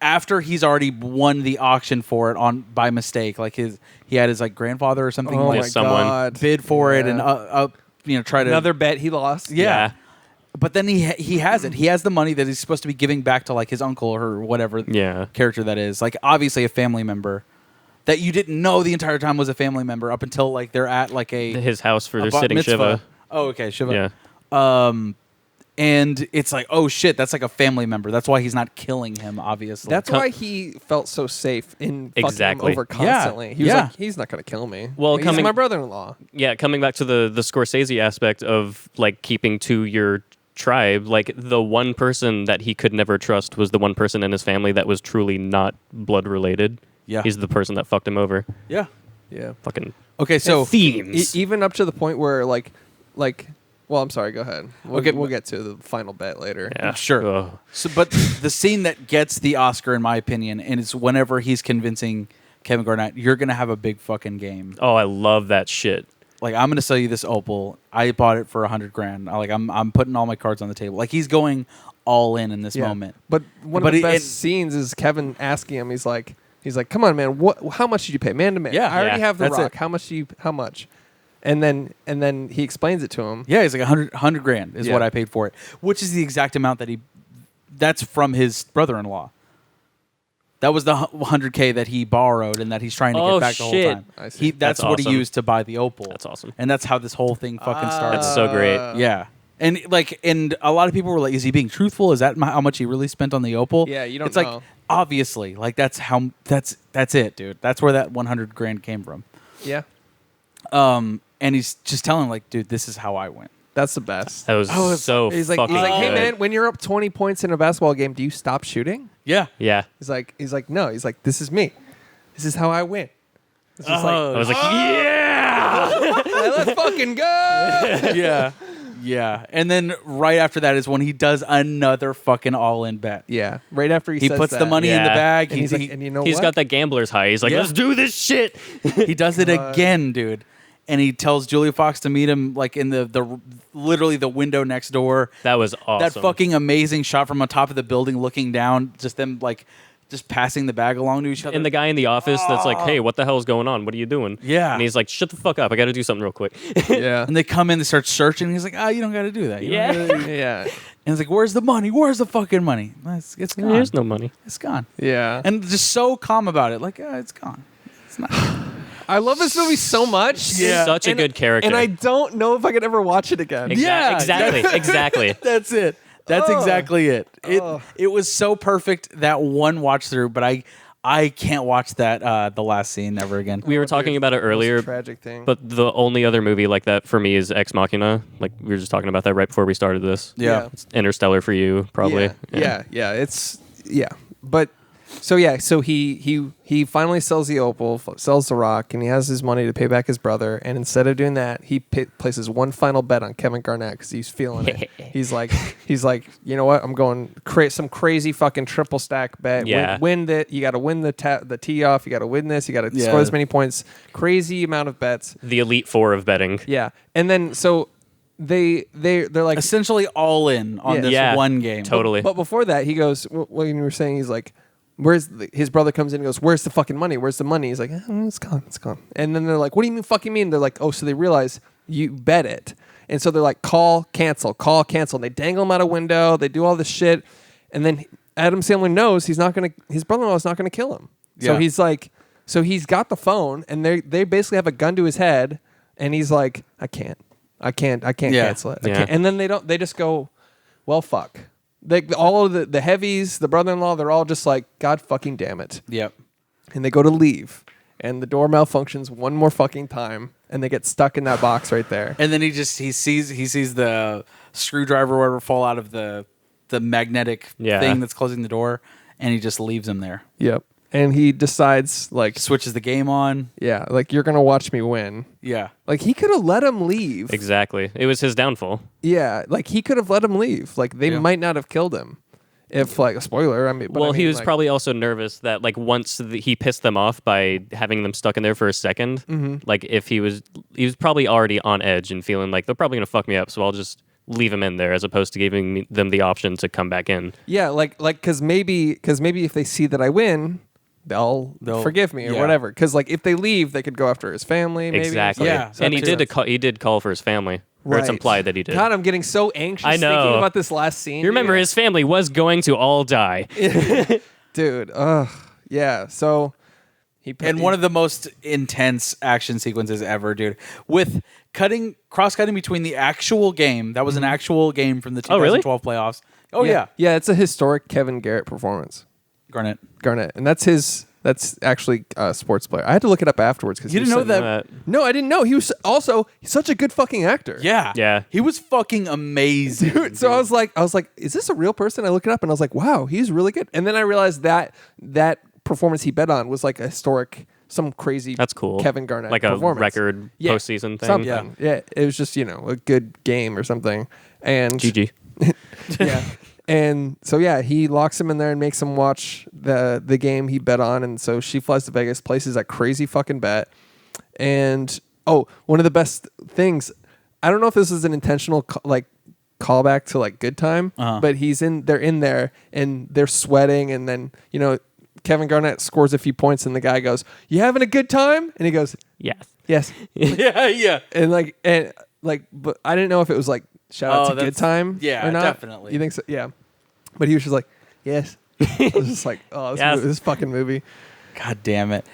After he's already won the auction for it by mistake, like he had his like grandfather or something oh like my someone God. bid for it and Yeah. try to Another bet he lost. yeah. But then he has it. He has the money that he's supposed to be giving back to like his uncle or whatever Yeah. character that is. Like obviously a family member that you didn't know the entire time was a family member up until like they're at like His house for their bat sitting mitzvah. Shiva. Oh, okay, Shiva. Yeah. And it's like, oh shit, that's like a family member. That's why he's not killing him. Obviously, That's why he felt so safe in fucking Exactly. him over constantly. He was Yeah. like, he's not going to kill me. Well, he's coming- my brother-in-law. Yeah, coming back to the Scorsese aspect of like keeping to your tribe, like the one person that he could never trust was the one person in his family that was truly not blood related. Yeah. He's the person that fucked him over. yeah. Yeah. Fucking Okay, so themes. Even up to the point where like well, I'm sorry, go ahead. Okay, We'll get to the final bet later. yeah. Sure. Ugh. So, but the scene that gets the Oscar, in my opinion, and it's whenever he's convincing Kevin Garnett, you're gonna have a big fucking game. Oh, I love that shit. Like I'm gonna sell you this opal. I bought it for $100,000. I'm putting all my cards on the table. Like he's going all in this Yeah. moment. But one But of the it- best scenes is Kevin asking him. He's like, "Come on, man. How much did you pay, man to man? Yeah. I already Yeah, have the that's rock. it. How much?" And then he explains it to him. Yeah, he's like $100,000 is Yeah. what I paid for it, which is the exact amount that's from his brother-in-law. That was the 100K that he borrowed and that he's trying to get back the whole shit. time. I see. That's what he awesome. used to buy the opal. That's awesome. And that's how this whole thing fucking started. That's so great. Yeah. And and a lot of people were like, is he being truthful? Is that how much he really spent on the opal? Yeah, you don't it's know. like, obviously, like that's it, dude. That's where that 100 grand came from. Yeah. And he's just telling him, like, dude, this is how I went. That's the best. That was so He's like, fucking hey good. man, when you're up 20 points in a basketball game, do you stop shooting? Yeah. Yeah. He's like, no. He's like, this is me. This is how I win. It's just I was like, yeah. hey, let's fucking go. Yeah. Yeah. And then right after that is when he does another fucking all-in bet. Yeah. Right after he He says puts that. the money in the Yeah. bag. and he's like, and you know He's what? got that gambler's high. He's like, Yeah. let's do this shit. He does it again, dude. And he tells Julia Fox to meet him like in the literally the window next door. That was awesome. That fucking amazing shot from on top of the building looking down, just them like just passing the bag along to each other. And the guy in the office that's like, hey, what the hell's going on? What are you doing? Yeah. And he's like, shut the fuck up. I got to do something real quick. yeah. And they come in, they start searching. And he's like, you don't got to do that. You don't Yeah. gotta do-" yeah. And he's like, where's the money? Where's the fucking money? It's gone. There's no money. It's gone. Yeah. And just so calm about it. Like, it's gone. It's not. I love this movie so much. Yeah. Such a And- good character. And I don't know if I could ever watch it again. Yeah. Exactly. Exactly. That's it. That's Oh. exactly it. Oh. It was so perfect that one watch through, but I can't watch that the last scene ever again. We were talking about it earlier, Tragic thing. but the only other movie like that for me is Ex Machina. Like we were just talking about that right before we started this. Yeah. It's Interstellar for you, probably. Yeah. It's But so he finally sells the opal, sells the rock, and he has his money to pay back his brother. And instead of doing that, he places one final bet on Kevin Garnett because he's feeling it. he's like, you know what? I'm going some crazy fucking triple stack bet. Yeah. Win that. You got to win the tee off. You got to win this. You got to Yeah. score this many points. Crazy amount of bets. The Elite Four of betting. Yeah. And then so they're like Essentially all in on this Yeah. one game. Totally. But before that, he goes, when you were saying, he's like, his brother comes in and goes, where's the fucking money? Where's the money? He's like, it's gone. And then they're like, what do you mean fucking mean? They're like, oh, so they realize you bet it. And so they're like, call, cancel. And they dangle him out a window. They do all this shit. And then Adam Sandler knows his brother-in-law is not going to kill him. So Yeah. he's like, he's got the phone and they basically have a gun to his head. And he's like, I can't Yeah. cancel it. I Yeah. can't. And then they just go, well, fuck. All of the heavies, the brother-in-law, they're all just like, God fucking damn it. Yep. And they go to leave. And the door malfunctions one more fucking time. And they get stuck in that box right there. And then he sees the screwdriver or whatever fall out of the magnetic thing that's closing the door, and he just leaves him there. Yep. And he decides, like, Switches the game on. yeah, like, you're going to watch me win. Yeah. Like, he could have let him leave. Exactly. It was his downfall. Yeah. Like, he could have let him leave. Like, they Yeah. might not have killed him. If, like, a spoiler, I mean. But Well, I he mean, was like, probably also nervous that like once he pissed them off by having them stuck in there for a 2nd, Mm-hmm. like if he was probably already on edge and feeling like they're probably gonna fuck me up, so I'll just leave him in there as opposed to giving them the option to come back in. Yeah, because maybe if they see that I win, they'll forgive me or yeah. whatever. Because like if they leave, they could go after his family. Maybe. Exactly. Yeah, And he that makes did call for his family. Or it's Right. implied that he did. God, I'm getting so anxious I know. thinking about this last scene. You remember his family was going to all die. dude. Yeah. So he And one of the most intense action sequences ever, dude. With cross-cutting between the actual game. That was an actual game from the Oh, really? 2012 playoffs. Oh, yeah. Yeah, it's a historic Kevin Garnett performance. Garnett. And that's actually a sports player. I had to look it up afterwards because You didn't know that? No, I didn't know. He was also such a good fucking actor. Yeah. Yeah. He was fucking amazing. Dude, so I was like, is this a real person? I look it up and I was like, wow, he's really good. And then I realized that performance he bet on was like a historic, some crazy That's cool. Kevin Garnett Like a performance. record Yeah, postseason thing. Something. Yeah. It was just, a good game or something. And GG. yeah. And so yeah, he locks him in there and makes him watch the game he bet on. And so she flies to Vegas, places that crazy fucking bet. And one of the best things, I don't know if this is an intentional callback to like Good Time, but they're in there and they're sweating, and then Kevin Garnett scores a few points and the guy goes, "You having a good time?" And he goes, Yes. "Yes." yeah. And but I didn't know if it was like shout out to Good that's- Time yeah, or not. definitely. You think so? Yeah. But he was just like, "Yes." I was just like, oh, this fucking movie. God damn it.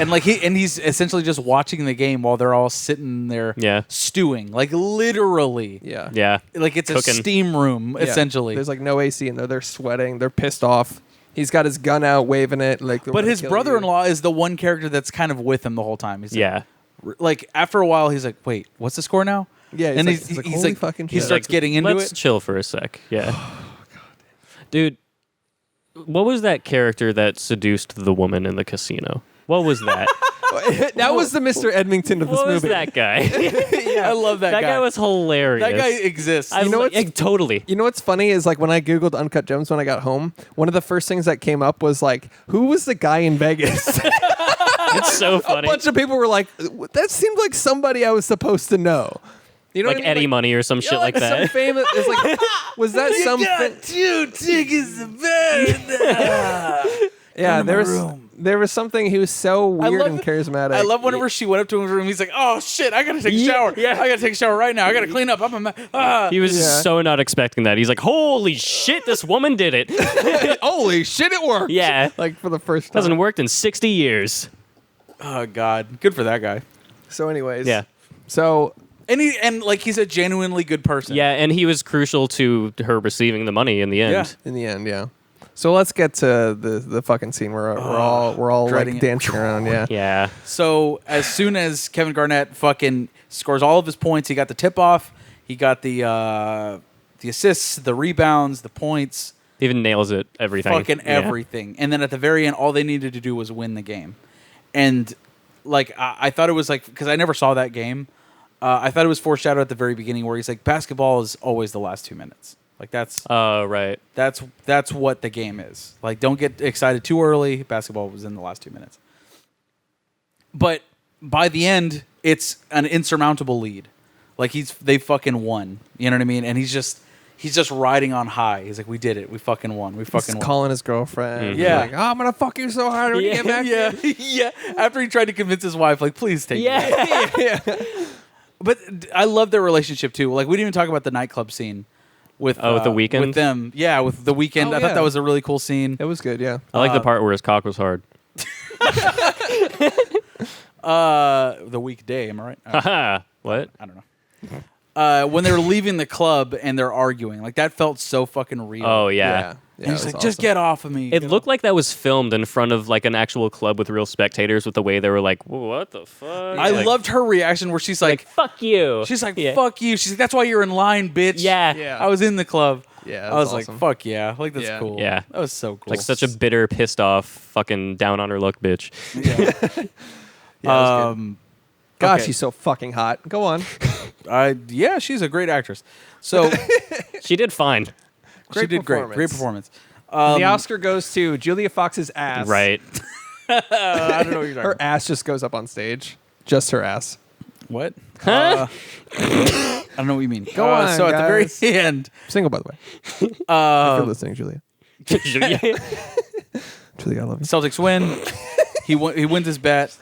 And like he's essentially just watching the game while they're all sitting there stewing. Like literally. Yeah. Yeah. Like it's Cooking. a steam room, Yeah. essentially. There's like no AC in there. They're sweating. They're pissed off. He's got his gun out, waving it. Like, But his brother-in-law is the one character that's kind of with him the whole time. He's like after a while, he's like, "Wait, what's the score now?" Yeah, and he's like, "Holy fucking he shit." starts getting into Let's it. chill for a sec. Yeah. Dude, what was that character that seduced the woman in the casino? What was that? That was the Mr. Edmonton of this What was movie. that guy? I love that guy. That guy was hilarious. That guy exists. I You know lo- what's- yeah, totally. You know what's funny is like when I Googled Uncut Gems when I got home, one of the first things that came up was like, who was the guy in Vegas? It's so A funny. bunch of people were like, that seemed like somebody I was supposed to know. You know Like what I mean? Eddie Money or some shit like Some that. famous. It's like, was that something? 2 tickets to bed. Yeah, to my room. there was something. He was so weird love and it. charismatic. I love whenever she went up to his room. He's like, "Oh shit, I gotta take a shower. Yeah. I gotta take a shower right now. I gotta clean up. He was Yeah. so not expecting that. He's like, holy shit, this woman did it. Holy shit, it worked. Yeah. like for the first time. Hasn't worked in 60 years. Oh god, good for that guy. So, anyways, Yeah. So And like he's a genuinely good person. Yeah, and he was crucial to her receiving the money in the end. Yeah. in the end, yeah. So let's get to the fucking scene where we're all dreading like it. dancing around. Yeah. Yeah. So as soon as Kevin Garnett fucking scores all of his points, he got the tip off, he got the assists, the rebounds, the points, Even nails it, everything. fucking Yeah. everything. And then at the very end, all they needed to do was win the game. And like I thought it was like, because I never saw that game, I thought it was foreshadowed at the very beginning where he's like, basketball is always the last 2 minutes. Like that's Right. that's what the game is. Like, don't get excited too early. Basketball was in the last 2 minutes. But by the end, it's an insurmountable lead. Like they fucking won. You know what I mean? And he's just riding on high. He's like, we did it. We fucking won. We fucking He's won. calling his girlfriend. Yeah. Like, oh, I'm gonna fuck you so hard when you get back. yeah, yeah. After he tried to convince his wife, like, please take me. Yeah. But I love their relationship too. Like, we didn't even talk about the nightclub scene with with the Weeknd? with them. Yeah, with the Weeknd. Oh, I thought yeah. that was a really cool scene. It was good. Yeah. I like the part where his cock was hard. The weekday. Am I right? Haha. What? I don't know. When they're leaving the club and they're arguing, like that felt so fucking real. Oh, Yeah. yeah. And he's it like, was just awesome. get off of me. It looked like that was filmed in front of like an actual club with real spectators with the way they were like, what the fuck? I Like, loved her reaction where she's like, fuck you. she's like, Yeah. fuck you. She's like, that's why you're in line, bitch. Yeah. Yeah. I was in the club. Yeah, I was that's awesome. like, fuck yeah. Like, that's Yeah. cool. Yeah. That was so cool. Like such a bitter, pissed off, fucking down on her luck bitch. Yeah, it was good. God, okay. she's so fucking hot. Go on. Yeah, she's a great actress. So She did fine. she did great. Great performance. performance. The Oscar goes to Julia Fox's ass. Right. I don't know what you're talking Her about. ass just goes up on stage. Just her ass. What? Huh? I don't know what you mean. Go on, So at the guys. very end, Single, by the way. If you're listening, Julia. Julia, I love you. Celtics win. He wins his bet,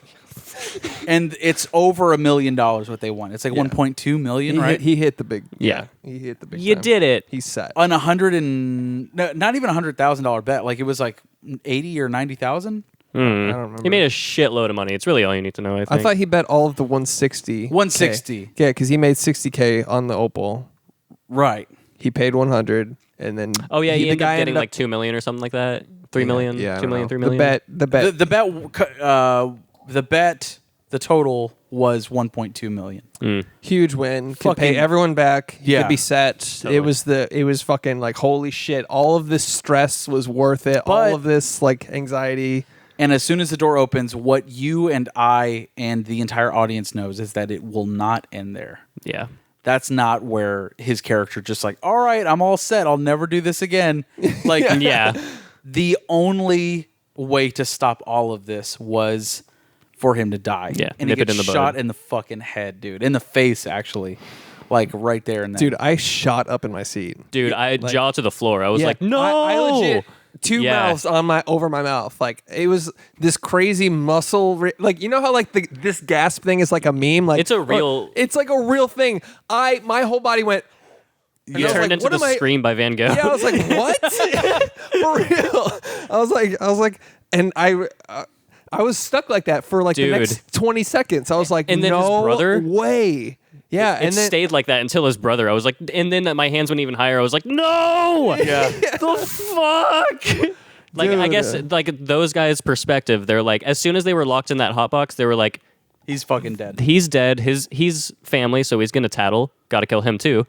and it's over $1 million what they won. It's like Yeah. 1.2 million, He right? hit, he hit the big. Yeah. He hit the big. You time. did it. He's set. On not even $100,000 bet. Like it was like 80 or 90,000. I don't remember. He made a shitload of money. It's really all you need to know, I think. I thought he bet all of the 160. 160. Yeah, because he made 60K on the Opal. Right. He paid 100, and then Oh, yeah, he the ended guy up getting ended like 2 million or something like that. 3 million? Yeah, I 2 million, don't 3 know. million? The total was 1.2 million. huge win. Could pay Fucking- everyone back. He Yeah. could be set. Totally. It was fucking like holy shit. All of this stress was worth it. But- all of this like anxiety. And as soon as the door opens, what you and I and the entire audience knows is that it will not end there. Yeah. That's not where his character just like, all right, I'm all set. I'll never do this again. Like, Yeah. the only way to stop all of this was for him to die. Yeah, and he nip it gets in the shot bud. in the fucking head, dude, in the face, actually, like right there and then. Dude, I shot up in my seat. Dude, I jaw to the floor. I was like, no. I legit two Yeah. mouths on over my mouth. Like it was this crazy muscle. Like you know how like this gasp thing is like a meme. Like It's a real- It's like a real thing. My whole body went. And You I was turned like, into what the am I- Scream by Van Gogh. Yeah, I was like, what? For real? I was like, and I was stuck like that for like Dude. the next 20 seconds. I was like, And then his no brother? way. Yeah, It and then stayed like that until his brother. I was like, and then my hands went even higher. I was like, no, the fuck. Like, I Dude. guess like those guys' perspective, they're like, as soon as they were locked in that hot box, they were like, He's fucking dead. he's dead. He's family, so he's gonna tattle. Got to kill him too.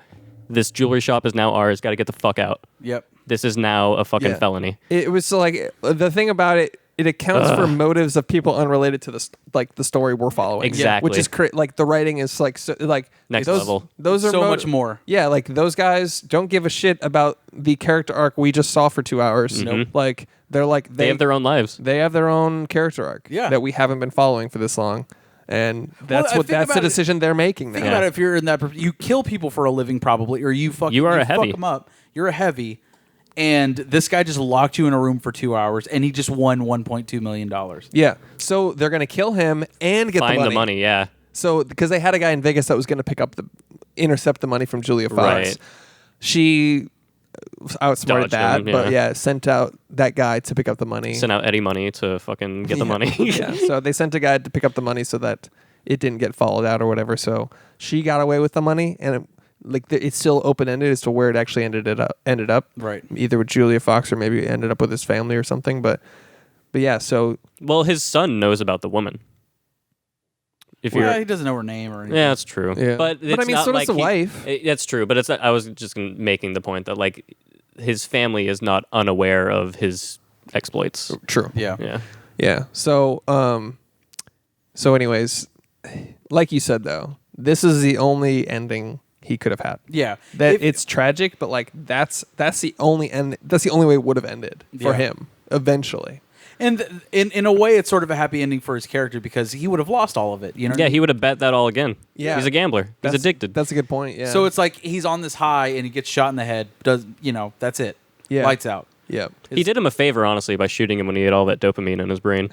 This jewelry shop is now ours. Got to get the fuck out. Yep. This is now a fucking Yeah. felony. it was like the thing about it. It accounts for motives of people unrelated to the story we're following. Exactly. Which is like the writing is like so, like Next those, level. Those are So much more. Yeah, like those guys don't give a shit about the character arc we just saw for 2 hours. Nope. Like they're like They have their own lives. They have their own character arc Yeah. that we haven't been following for this long, and that's I what think that's the about it- decision they're making. Think now. about it. If you're in that, you kill people for a living, probably, or you fucking You are a fuck heavy. them up. You're a heavy, and this guy just locked you in a room for 2 hours, and he just won $1.2 million. Yeah, so they're gonna kill him and get Find the money. Yeah. So because they had a guy in Vegas that was gonna intercept the money from Julia Fox. Right. She outsmarted Dodged him, that, but yeah. yeah, sent out that guy to pick up the money. Sent out Eddie money to fucking get the money. Yeah, so they sent a guy to pick up the money so that it didn't get followed out or whatever. So she got away with the money, and it's still open ended as to where it actually ended up. Right. Either with Julia Fox or maybe ended up with his family or something. But yeah, so Well, his son knows about the woman. If Yeah, you're, he doesn't know her name or anything. yeah, that's true. Yeah. But But I it's mean, not so does like the wife. That's true, but it's. I was just making the point that like his family is not unaware of his exploits. true. Yeah. Yeah. Yeah. So anyways, like you said though, this is the only ending he could have had. Yeah. That If- it's tragic, but like that's the only end. That's the only way it would have ended for Yeah. him eventually. And in a way, it's sort of a happy ending for his character because he would have lost all of it. You know? Yeah, he would have bet that all again. Yeah. He's a gambler. He's That's addicted. That's a good point. Yeah. So it's like he's on this high and he gets shot in the head. That's it. Yeah. Lights out. yeah. He did him a favor, honestly, by shooting him when he had all that dopamine in his brain.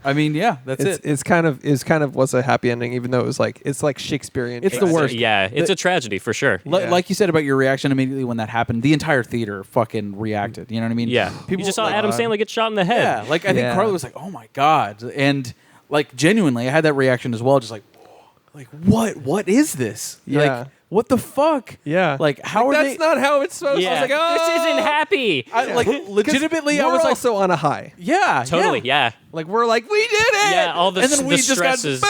I mean, yeah, that's it. It's kind of was a happy ending, even though it was like it's like Shakespearean. It's the worst. Yeah, it's a tragedy for sure. Yeah. Like you said about your reaction immediately when that happened, the entire theater fucking reacted. You know what I mean? Yeah. You just saw Adam Sandler get shot in the head. Yeah, like I think Yeah. Carly was like, "Oh my god," and like genuinely, I had that reaction as well. Just like what is this? Yeah. Like, what the fuck? Yeah. Like, how are that's they? not how it's supposed. Yeah. I was like, oh, This isn't happy. I, like legitimately, I We're was like, also on a high. yeah, Totally, yeah. yeah. Like we're like, we did it. Yeah, all the, And then we the just got- stresses.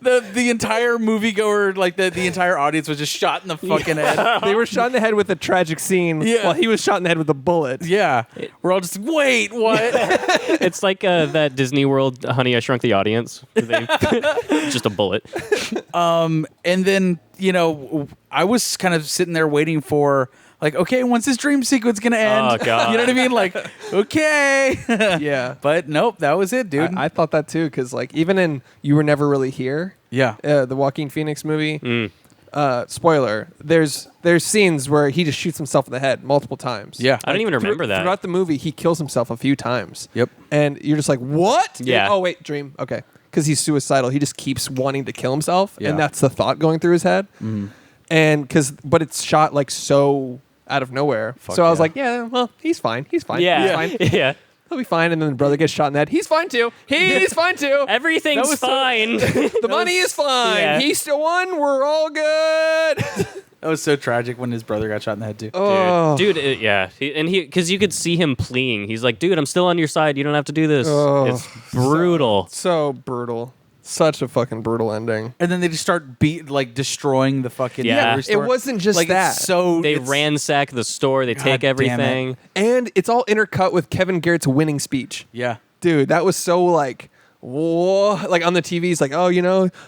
The entire moviegoer, like the entire audience was just shot in the fucking head. They were shot in the head with a tragic scene Yeah. while he was shot in the head with a bullet. Yeah, we're all just wait, what? It's like that Disney World Honey, I Shrunk the Audience. Just a bullet. And then I was kind of sitting there waiting for like, okay, when's this dream sequence gonna end? Oh, God. You know what I mean? Like, okay. Yeah. But nope, that was it, dude. I thought that too, because like even in You Were Never Really Here, yeah. the Joaquin Phoenix movie. Spoiler: there's scenes where he just shoots himself in the head multiple times. Yeah. I don't even remember that. Throughout the movie, he kills himself a few times. Yep. And you're just like, what? Yeah. Oh wait, dream. Okay. Because he's suicidal. He just keeps wanting to kill himself, Yeah. and that's the thought going through his head. And but it's shot like so out of nowhere. So I was yeah. like, yeah, well, he's fine. He's fine. Yeah. He's fine. Yeah. He'll be fine. And then the brother gets shot in the head. He's fine too. He's fine too. Everything's That was so- fine. The money is fine. yeah. He still won. We're all good. That was so tragic when his brother got shot in the head too. Oh. Dude, yeah. Because you could see him pleading. He's like, dude, I'm still on your side. You don't have to do this. Oh. It's brutal. So brutal. Such a fucking brutal ending. And then they just start destroying the fucking Yeah. jewelry It store. wasn't just like, that. It's so They it's- ransack the store. They take damn it. everything. And it's all intercut with Kevin Garrett's winning speech. Yeah. Dude, that was so like, whoa. Like on the TV, it's like, oh,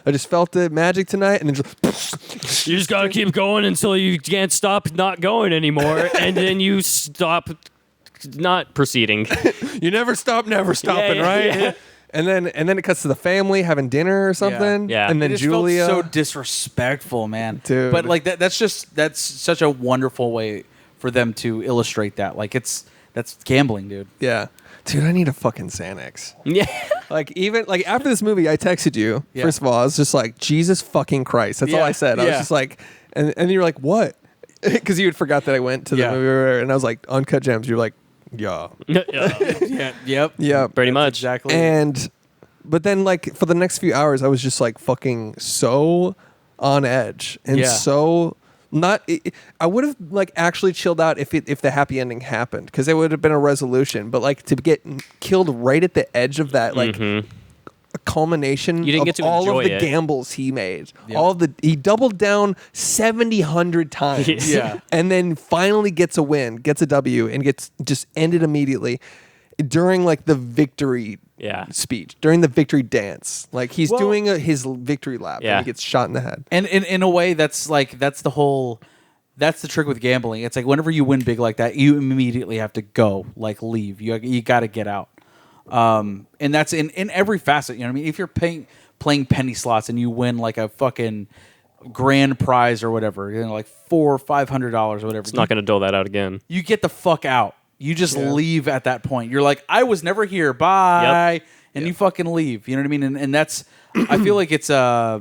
I just felt the magic tonight. And then just, You just got to keep going until you can't stop not going anymore. And then you stop not proceeding. you never stop, never stopping, yeah, right? yeah. And then it cuts to the family having dinner or something. Yeah. And It then just Julia. felt so disrespectful, man. Dude. But like that's such a wonderful way for them to illustrate that. Like that's gambling, dude. yeah. Dude, I need a fucking Xanax. Yeah. Like even like after this movie, I texted you. Yeah. First of all, I was just like, Jesus fucking Christ. That's all Yeah, I said. I was yeah. just like, And you're like, what? Because you had forgot that I went to the Yeah. movie, and I was like, Uncut Gems. You're like, yeah. Yeah. Yep. Yeah. Pretty much. Exactly. But then, like, for the next few hours, I was just like fucking so on edge and Yeah. so not. I would have like actually chilled out if the happy ending happened, because it would have been a resolution. But like to get killed right at the edge of that, like a culmination You didn't of get to all enjoy of the it. gambles he made, Yep. he doubled down 100 times, Yeah. and then finally gets a win, gets a W, and gets just ended immediately during like the victory speech, during the victory dance. Like he's Well- doing his victory lap, Yeah. and he gets shot in the head. And in a way, that's the trick with gambling. It's like whenever you win big like that, you immediately have to go, like leave. You got to get out. And that's in every facet. You know what I mean? If you're playing penny slots and you win like a fucking grand prize or whatever, you know, like $400 or $500 or whatever, It's not going to dole that out again. you get the fuck out. You just leave at that point. You're like, I was never here. Bye. And you fucking leave. You know what I mean? And that's, I feel like it's a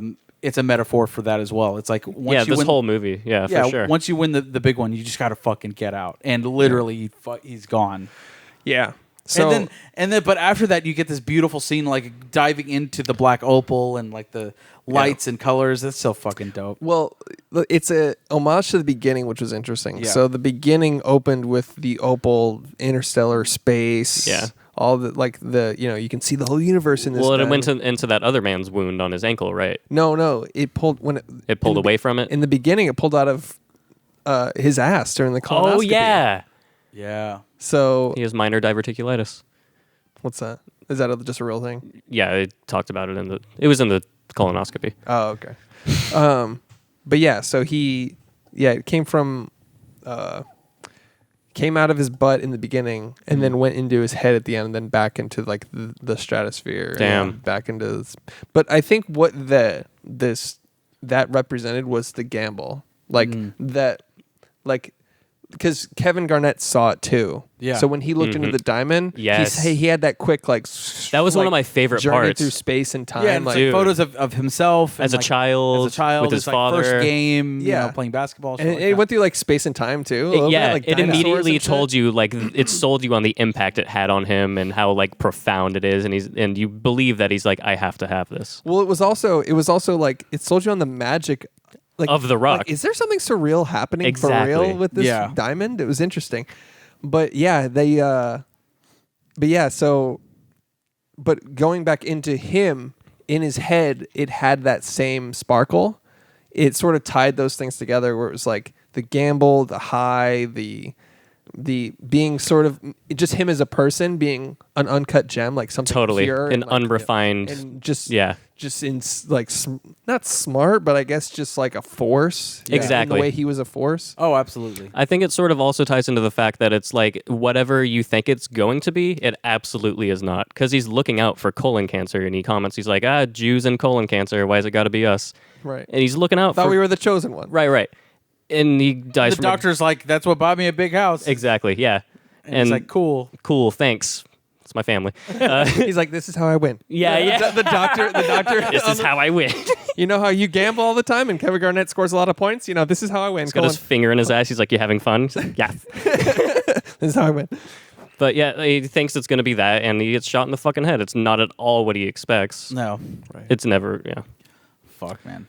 metaphor for that as well. It's like, once you This win, whole movie. Yeah, for sure. once you win the big one, you just got to fucking get out. And literally, he's gone. Yeah. So And then, but after that, you get this beautiful scene, like diving into the black opal and like the lights and colors. That's so fucking dope. well, it's a homage to the beginning, which was interesting. Yeah. So the beginning opened with the opal, interstellar space. Yeah. All the like the you can see the whole universe in this. Well, it diamond. went into that other man's wound on his ankle, right? No, it pulled when It pulled away from it. in the beginning. It pulled out of his ass during the colonoscopy. Oh yeah, Yeah. So he has minor diverticulitis. what's that? Is that just a real thing? Yeah, it talked about it it was in the colonoscopy. Oh, okay. But yeah, so it came from, came out of his butt in the beginning, and then went into his head at the end, and then back into like the stratosphere. Damn. And back into this. But I think what that represented was the gamble, like that, like. Because Kevin Garnett saw it too. Yeah. So when he looked into the diamond, Yes. he had that quick like. That was one of my favorite journey parts. through space and time. Yeah, and like, Dude. photos of himself As and, a child, as a child with his like, father. first game, Yeah. playing basketball. shit and like it that. went through like space and time too. a little bit, like it dinosaurs immediately and shit. told you like it sold you on the impact it had on him and how like profound it is, and you believe that he's like, I have to have this. Well, it was also like it sold you on the magic like Of the rock. Like, is there something surreal happening for Exactly. real with this Yeah. diamond? It was interesting, but yeah, but going back into him in his head, it had that same sparkle. It sort of tied those things together, where it was like the gamble, the high, the being sort of just him as a person being an uncut gem, like something Totally. pure An and, like, unrefined. and just Yeah. just in like not smart, but I guess just like a force. in Exactly. the way he was a force. Oh, absolutely. I think it sort of also ties into the fact that it's like whatever you think it's going to be, it absolutely is not. Because he's looking out for colon cancer, and he comments, he's like, Jews and colon cancer, why has it got to be us? Right. And he's looking out Thought for... we were the chosen one. Right. And he dies The from doctor's like, that's what bought me a big house. Exactly, yeah. And it's like, cool. Cool, thanks. It's my family. He's like, this is how I win. Yeah. The doctor. This is how I win. You know how you gamble all the time, and Kevin Garnett scores a lot of points. You know, this is how I win. He's got his finger in his ass. He's like, you having fun? He's like, yeah. This is how I win. But yeah, he thinks it's going to be that, and he gets shot in the fucking head. It's not at all what he expects. No. It's never, Fuck, man.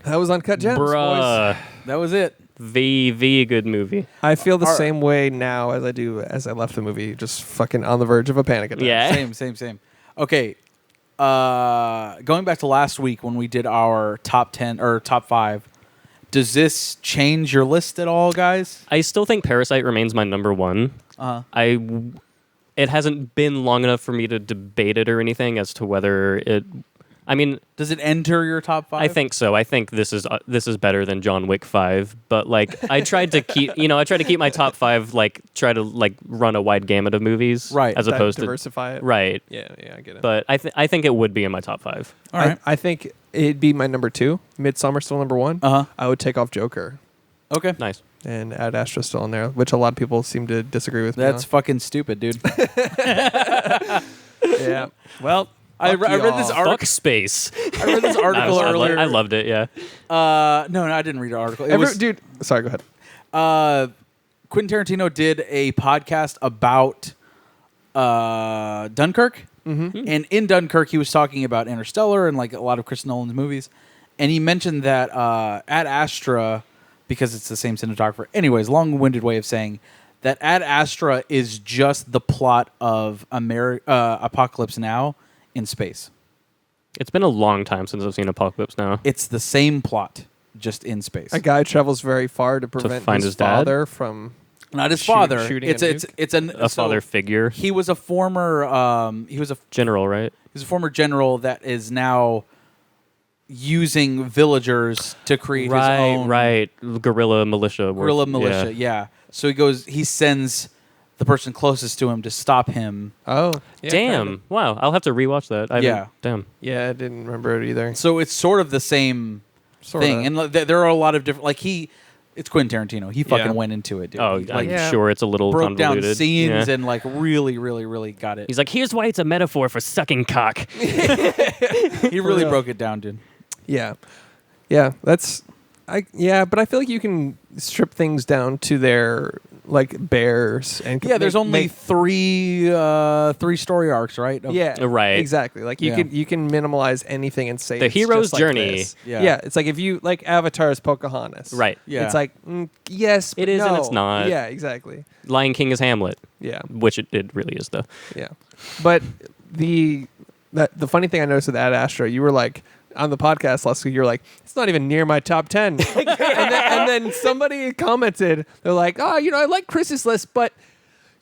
That was Uncut Gems, boys. Bruh. That was it. The good movie. I feel the same way now as I do as I left the movie, just fucking on the verge of a panic attack. Yeah. Same. Okay. Going back to last week when we did our top 10 or top 5, does this change your list at all, guys? I still think Parasite remains my number one. It hasn't been long enough for me to debate it or anything as to whether it... I mean, Does it enter your top 5? I think so. I think this is better than John Wick 5. But like, I tried to keep, my top 5 try to run a wide gamut of movies, Right. As opposed to diversify it. right. Yeah, I get it. But I think it would be in my top 5. All right. I think it'd be my number 2. Midsummer still number 1. Uh-huh. I would take off Joker Okay. Nice. and add Astra still in there, which a lot of people seem to disagree with. That's fucking stupid, dude. me on. Yeah. Well, I read this y'all. article. Fuck space. I read this article earlier. I loved it. Yeah. No, I didn't read an article. It was Dude, sorry, go ahead. Quentin Tarantino did a podcast about Dunkirk, and in Dunkirk he was talking about Interstellar and like a lot of Chris Nolan's movies, and he mentioned that Ad Astra, because it's the same cinematographer. Anyways, long-winded way of saying that Ad Astra is just the plot of Apocalypse Now in space. It's been a long time since I've seen Apocalypse Now. It's the same plot, just in space. A guy travels very far to prevent find his dad? father from Not his father. shooting It's a it's nuke? it's an A father figure. He was a former General, right? he's a former general that is now using villagers to create his own Guerrilla militia. guerrilla militia. Yeah. So he sends the person closest to him to stop him. Oh, yeah, Damn. kinda. Wow. I'll have to rewatch that. Yeah. Damn. Yeah, I didn't remember it either. So it's sort of the same Sorta. thing, and there are a lot of different. Like it's Quentin Tarantino. He fucking Yeah. went into it, dude. Oh, He, I'm Yeah. sure it's a little broke down convoluted. scenes Yeah. and like really, really, really got it. He's like, here's why it's a metaphor for sucking cock. He really real. broke it down, dude. Yeah, but I feel like you can strip things down to their like bears and Yeah, there's only make- three story arcs, right? Of- yeah, Right. exactly. Like Yeah. you can minimalize anything and say The it's hero's just like journey. this. Yeah. It's like if you like Avatar's Pocahontas, Right. Yeah. It's like yes, It but is and no. it's not. Yeah, exactly. Lion King is Hamlet, Yeah, which it really is, though. yeah. But the funny thing I noticed with Ad Astra, you were like on the podcast last week, you're like, it's not even near my top 10. and then somebody commented, they're like, oh, I like Chris's list, but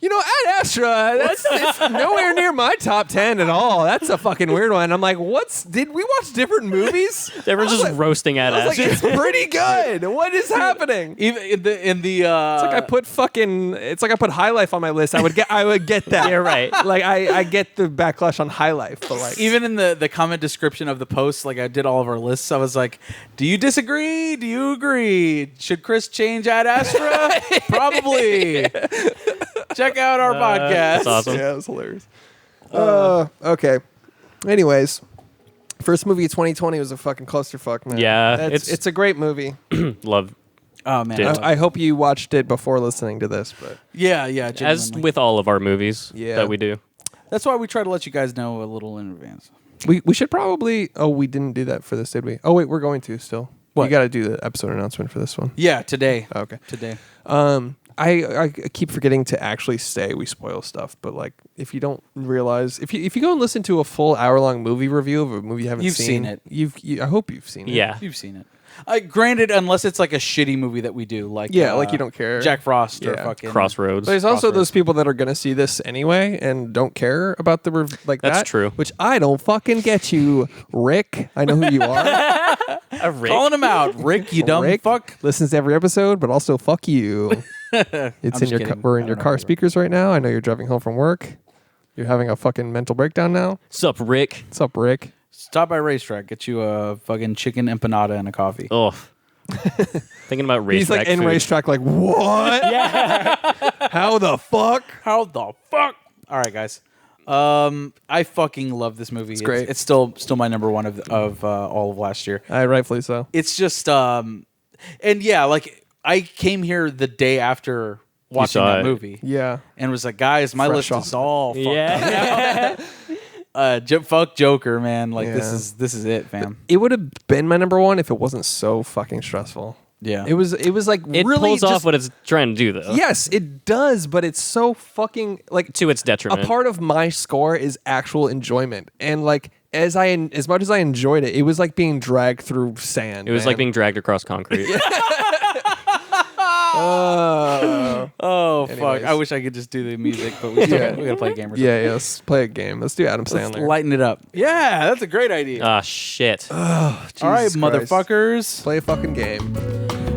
Ad Astra, it's nowhere near my top 10 at all. That's a fucking weird one. I'm like, did we watch different movies? They were I was just like- roasting at I was us. like, it's pretty good. What is happening? Even in the It's like I put High Life on my list. I would get that. You're right. Like I get the backlash on High Life, but like even in the comment description of the post, like I did all of our lists, I was like, do you disagree? Do you agree? Should Chris change Ad Astra? Probably. Check out our podcast. That's awesome. yeah, it was hilarious. Okay. Anyways, first movie of 2020 was a fucking clusterfuck, man. Yeah, it's a great movie. Love. Oh man, Dude. I hope you watched it before listening to this, but yeah. As Genuinely. with all of our movies Yeah. that we do. That's why we try to let you guys know a little in advance. we should probably. Oh, we didn't do that for this, did we? Oh wait, we're going to still. What? You got to do the episode announcement for this one. Yeah, today. Okay. Today. I keep forgetting to actually say we spoil stuff, but like if you don't realize, if you go and listen to a full hour-long movie review of a movie you haven't You've seen it. I hope you've seen it. Yeah. You've seen it. Granted, unless it's like a shitty movie that we do, like Like you don't care. Jack Frost or Yeah. fucking Crossroads. But there's also Crossroads. those people that are gonna see this anyway and don't care about the like That's that. true. Which I don't fucking get you, Rick. I know who you are. A Rick. Calling him out, Rick. You dumb Rick fuck. listens to every episode, but also fuck you. It's I'm in just your kidding. we're I in don't your know car who you are. speakers right now. I know you're driving home from work. You're having a fucking mental breakdown now. Sup, Rick? What's up, Rick? Stop by Racetrack. Get you a fucking chicken empanada and a coffee. Oh. Thinking about racetrack He's like in food. racetrack, like what? Yeah. How the fuck? How the fuck? All right, guys. I fucking love this movie. It's great. It's still my number one of all of last year. Rightfully so. It's just and yeah, like I came here the day after watching saw that it. movie. Yeah. And was like, guys, my Fresh list off is all fucked Yeah. fuck Joker, man. Like Yeah. this is it, fam. It would have been my number one if it wasn't so fucking stressful. Yeah. It was like It really pulls just, off what it's trying to do, though. Yes, it does, but it's so fucking like To its a detriment. part of my score is actual enjoyment. And like as much as I enjoyed it, it was like being dragged through sand. It was man. like being dragged across concrete. Oh Anyways. fuck! I wish I could just do the music, but we gotta play a game or something. yeah, let's play a game. Let's do Adam Let's Sandler. lighten it up. Yeah, that's a great idea. Ah, shit. All right, Jesus Christ. motherfuckers. Play a fucking game.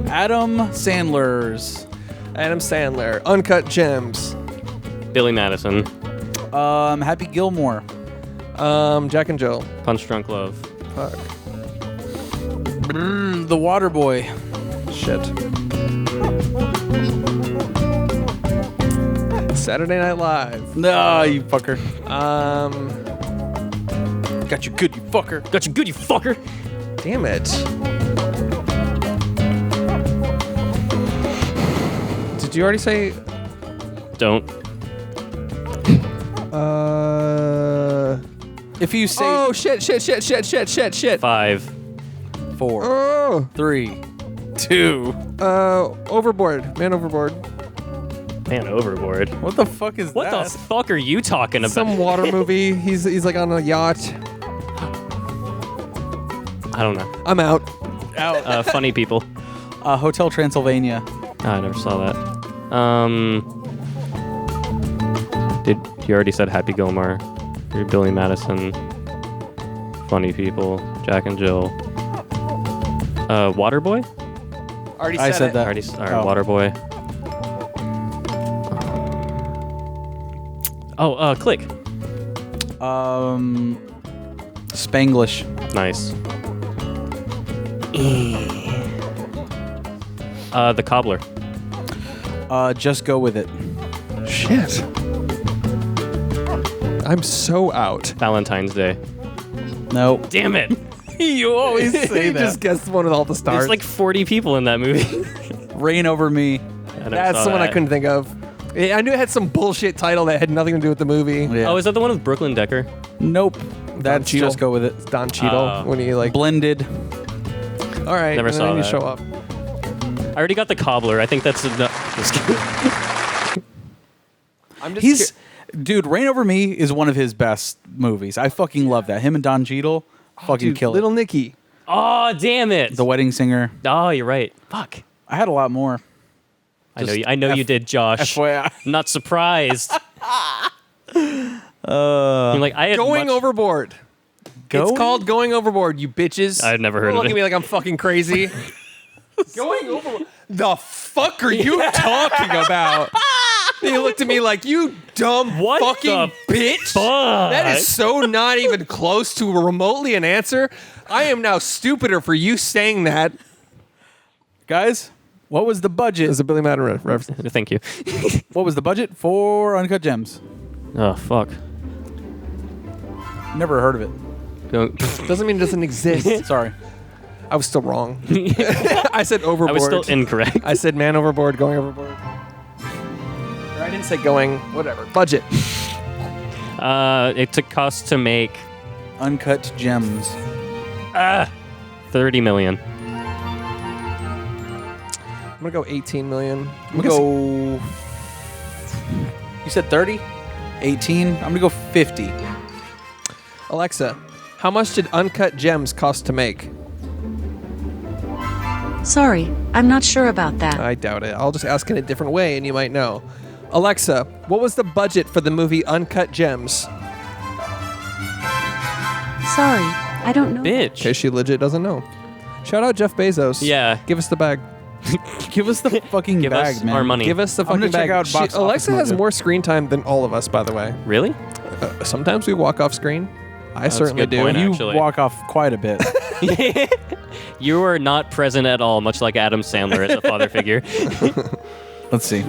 Adam Sandler's Adam Sandler, Uncut Gems. Billy Madison. Happy Gilmore. Jack and Jill. Punch Drunk Love. Fuck. The Water Boy. Shit. Saturday Night Live. No, you fucker. Got you good, you fucker. Got you good, you fucker. Damn it. Did you already say? Don't. If you say Oh shit. 5. 4, Oh. 3, 2. Overboard. Man overboard. Man overboard. What the fuck is What that? the fuck are you talking about? Some water movie. He's like on a yacht. I don't know. I'm out. Out. Funny people. Hotel Transylvania. Oh, I never saw that. Did you already said Happy Gilmore? You're Billy Madison. Funny people. Jack and Jill. Waterboy? Already I said it. that. Already. All right, Oh. Waterboy. Oh, Click. Spanglish. Nice. The Cobbler. Just go with it. Shit. I'm so out. Valentine's Day. No. Damn it! You always say He that. just guessed one with all the stars. There's like 40 people in that movie. Rain over me. I never That's saw the one I that. couldn't think of. Yeah, I knew it had some bullshit title that had nothing to do with the movie. Yeah. Oh, is that the one with Brooklyn Decker? Nope. That's Cheadle. just go with it. It's Don Cheadle when he like. Blended. All right. Never and saw then you that. show up. I already got the Cobbler. I think that's enough. Just kidding. I'm just. He's dude. Rain over me is one of his best movies. I fucking love that. Him and Don Cheadle fucking Dude, kill Little it. Nicky. Oh, damn it! The Wedding Singer. Oh, you're right. Fuck. I had a lot more. I know you did, Josh. FYI. I'm not surprised. You're like I had Going much- overboard. It's called Going Overboard, you bitches. I've never heard Don't of look it. at me like I'm fucking crazy. Going overboard. The fuck are you talking about? They looked at me like, you dumb What fucking the bitch. fuck? That is so not even close to remotely an answer. I am now stupider for you saying that. Guys, what was the budget? It's a Billy Madden reference. Thank you. What was the budget for Uncut Gems? Oh fuck. Never heard of it. Doesn't mean it doesn't exist. Sorry. I was still wrong. I said overboard. I was still incorrect. I said man overboard, going overboard. Or I didn't say going, whatever. Budget. It took cost to make Uncut Gems. 30 million. I'm gonna go 18 million. I'm gonna go. You said 30? 18? I'm gonna go 50. Alexa, how much did Uncut Gems cost to make? Sorry, I'm not sure about that. I doubt it. I'll just ask in a different way and you might know. Alexa, what was the budget for the movie Uncut Gems? Sorry, I don't know. Bitch. Okay, she legit doesn't know. Shout out Jeff Bezos. Yeah. Give us the bag. Give us the fucking Give bag, us man. our money. Give us the I'm fucking gonna check bag. out Box Alexa Office has Mojo. more screen time than all of us, by the way. Really? Sometimes we walk off screen. I That's a certainly good do. point, You actually. walk off quite a bit. You are not present at all, much like Adam Sandler as a father figure. Let's see.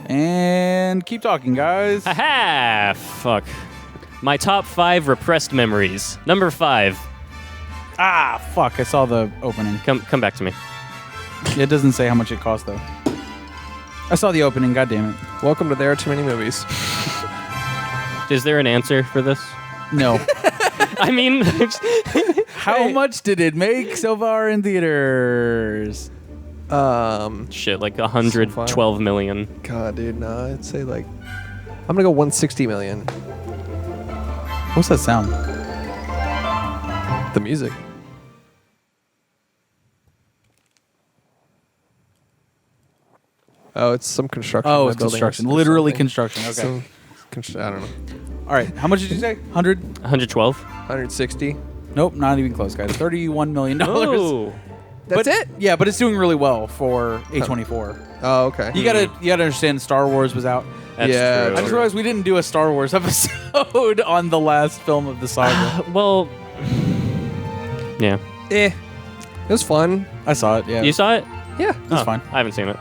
And keep talking, guys. Ha! Fuck. My top 5 repressed memories. Number 5. Ah, fuck. I saw the opening. Come back to me. It doesn't say how much it cost, though. I saw the opening. God damn it. Welcome to There Are Too Many Movies. Is there an answer for this? No. I mean, How much did it make so far in theaters? shit, like 112 million. God, dude, no, I'd say like I'm gonna go 160 million. What's that sound? The music. Oh, it's some construction. Oh, in it's the building or construction. s- or Literally something. construction. Okay. I don't know. All right. How much did you say? 100? 112. 160. Nope, not even close, guys. $31 million. Oh. That's it. Yeah, but it's doing really well for A24. Oh, okay. You gotta understand Star Wars was out. That's Yeah, true. I just realized we didn't do a Star Wars episode on the last film of the saga. Well, yeah. It was fun. I saw it, yeah. You saw it? Yeah. It's Oh, fine. I haven't seen it.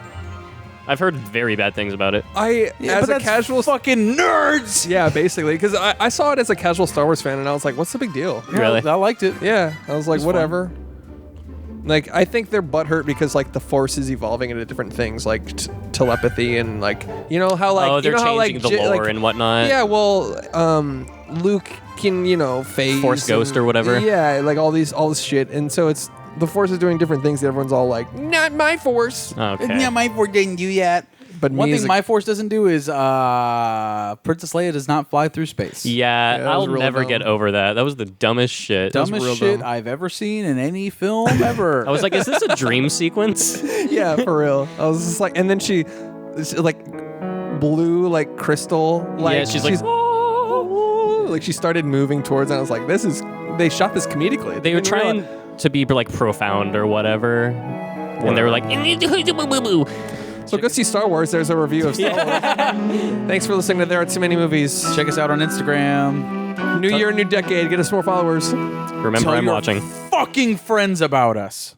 I've heard very bad things about it. As but a that's casual fucking nerds. Yeah, basically, because I saw it as a casual Star Wars fan, and I was like, "What's the big deal?" Really? I liked it. Yeah, I was like, It's "Whatever." Like, I think they're butthurt because like the Force is evolving into different things, like telepathy and like how like they're you know how like changing the lore and whatnot. Yeah, well, Luke can phase Force ghost or whatever. Yeah, like all this shit, and so it's the Force is doing different things. That everyone's all like, "Not my Force." Okay. Yeah, my Force didn't do yet. But one me as thing a- my Force doesn't do is Princess Leia does not fly through space. Yeah, that was I'll real never dumb. get over that. That was the dumbest shit. Dumbest real shit dumb. I've ever seen in any film ever. I was like, is this a dream sequence? Yeah, for real. I was just like, and then she like blue like crystal like Yeah, she's like, like she started moving towards, and I was like, this is they shot this comedically. They were didn't trying realize- to be like profound or whatever. And they were like, So go see Star Wars. There's a review of Star Wars. Thanks for listening to There Are Too Many Movies. Check us out on Instagram. New year, new decade. Get us more followers. remember Tell I'm your watching. fucking friends about us.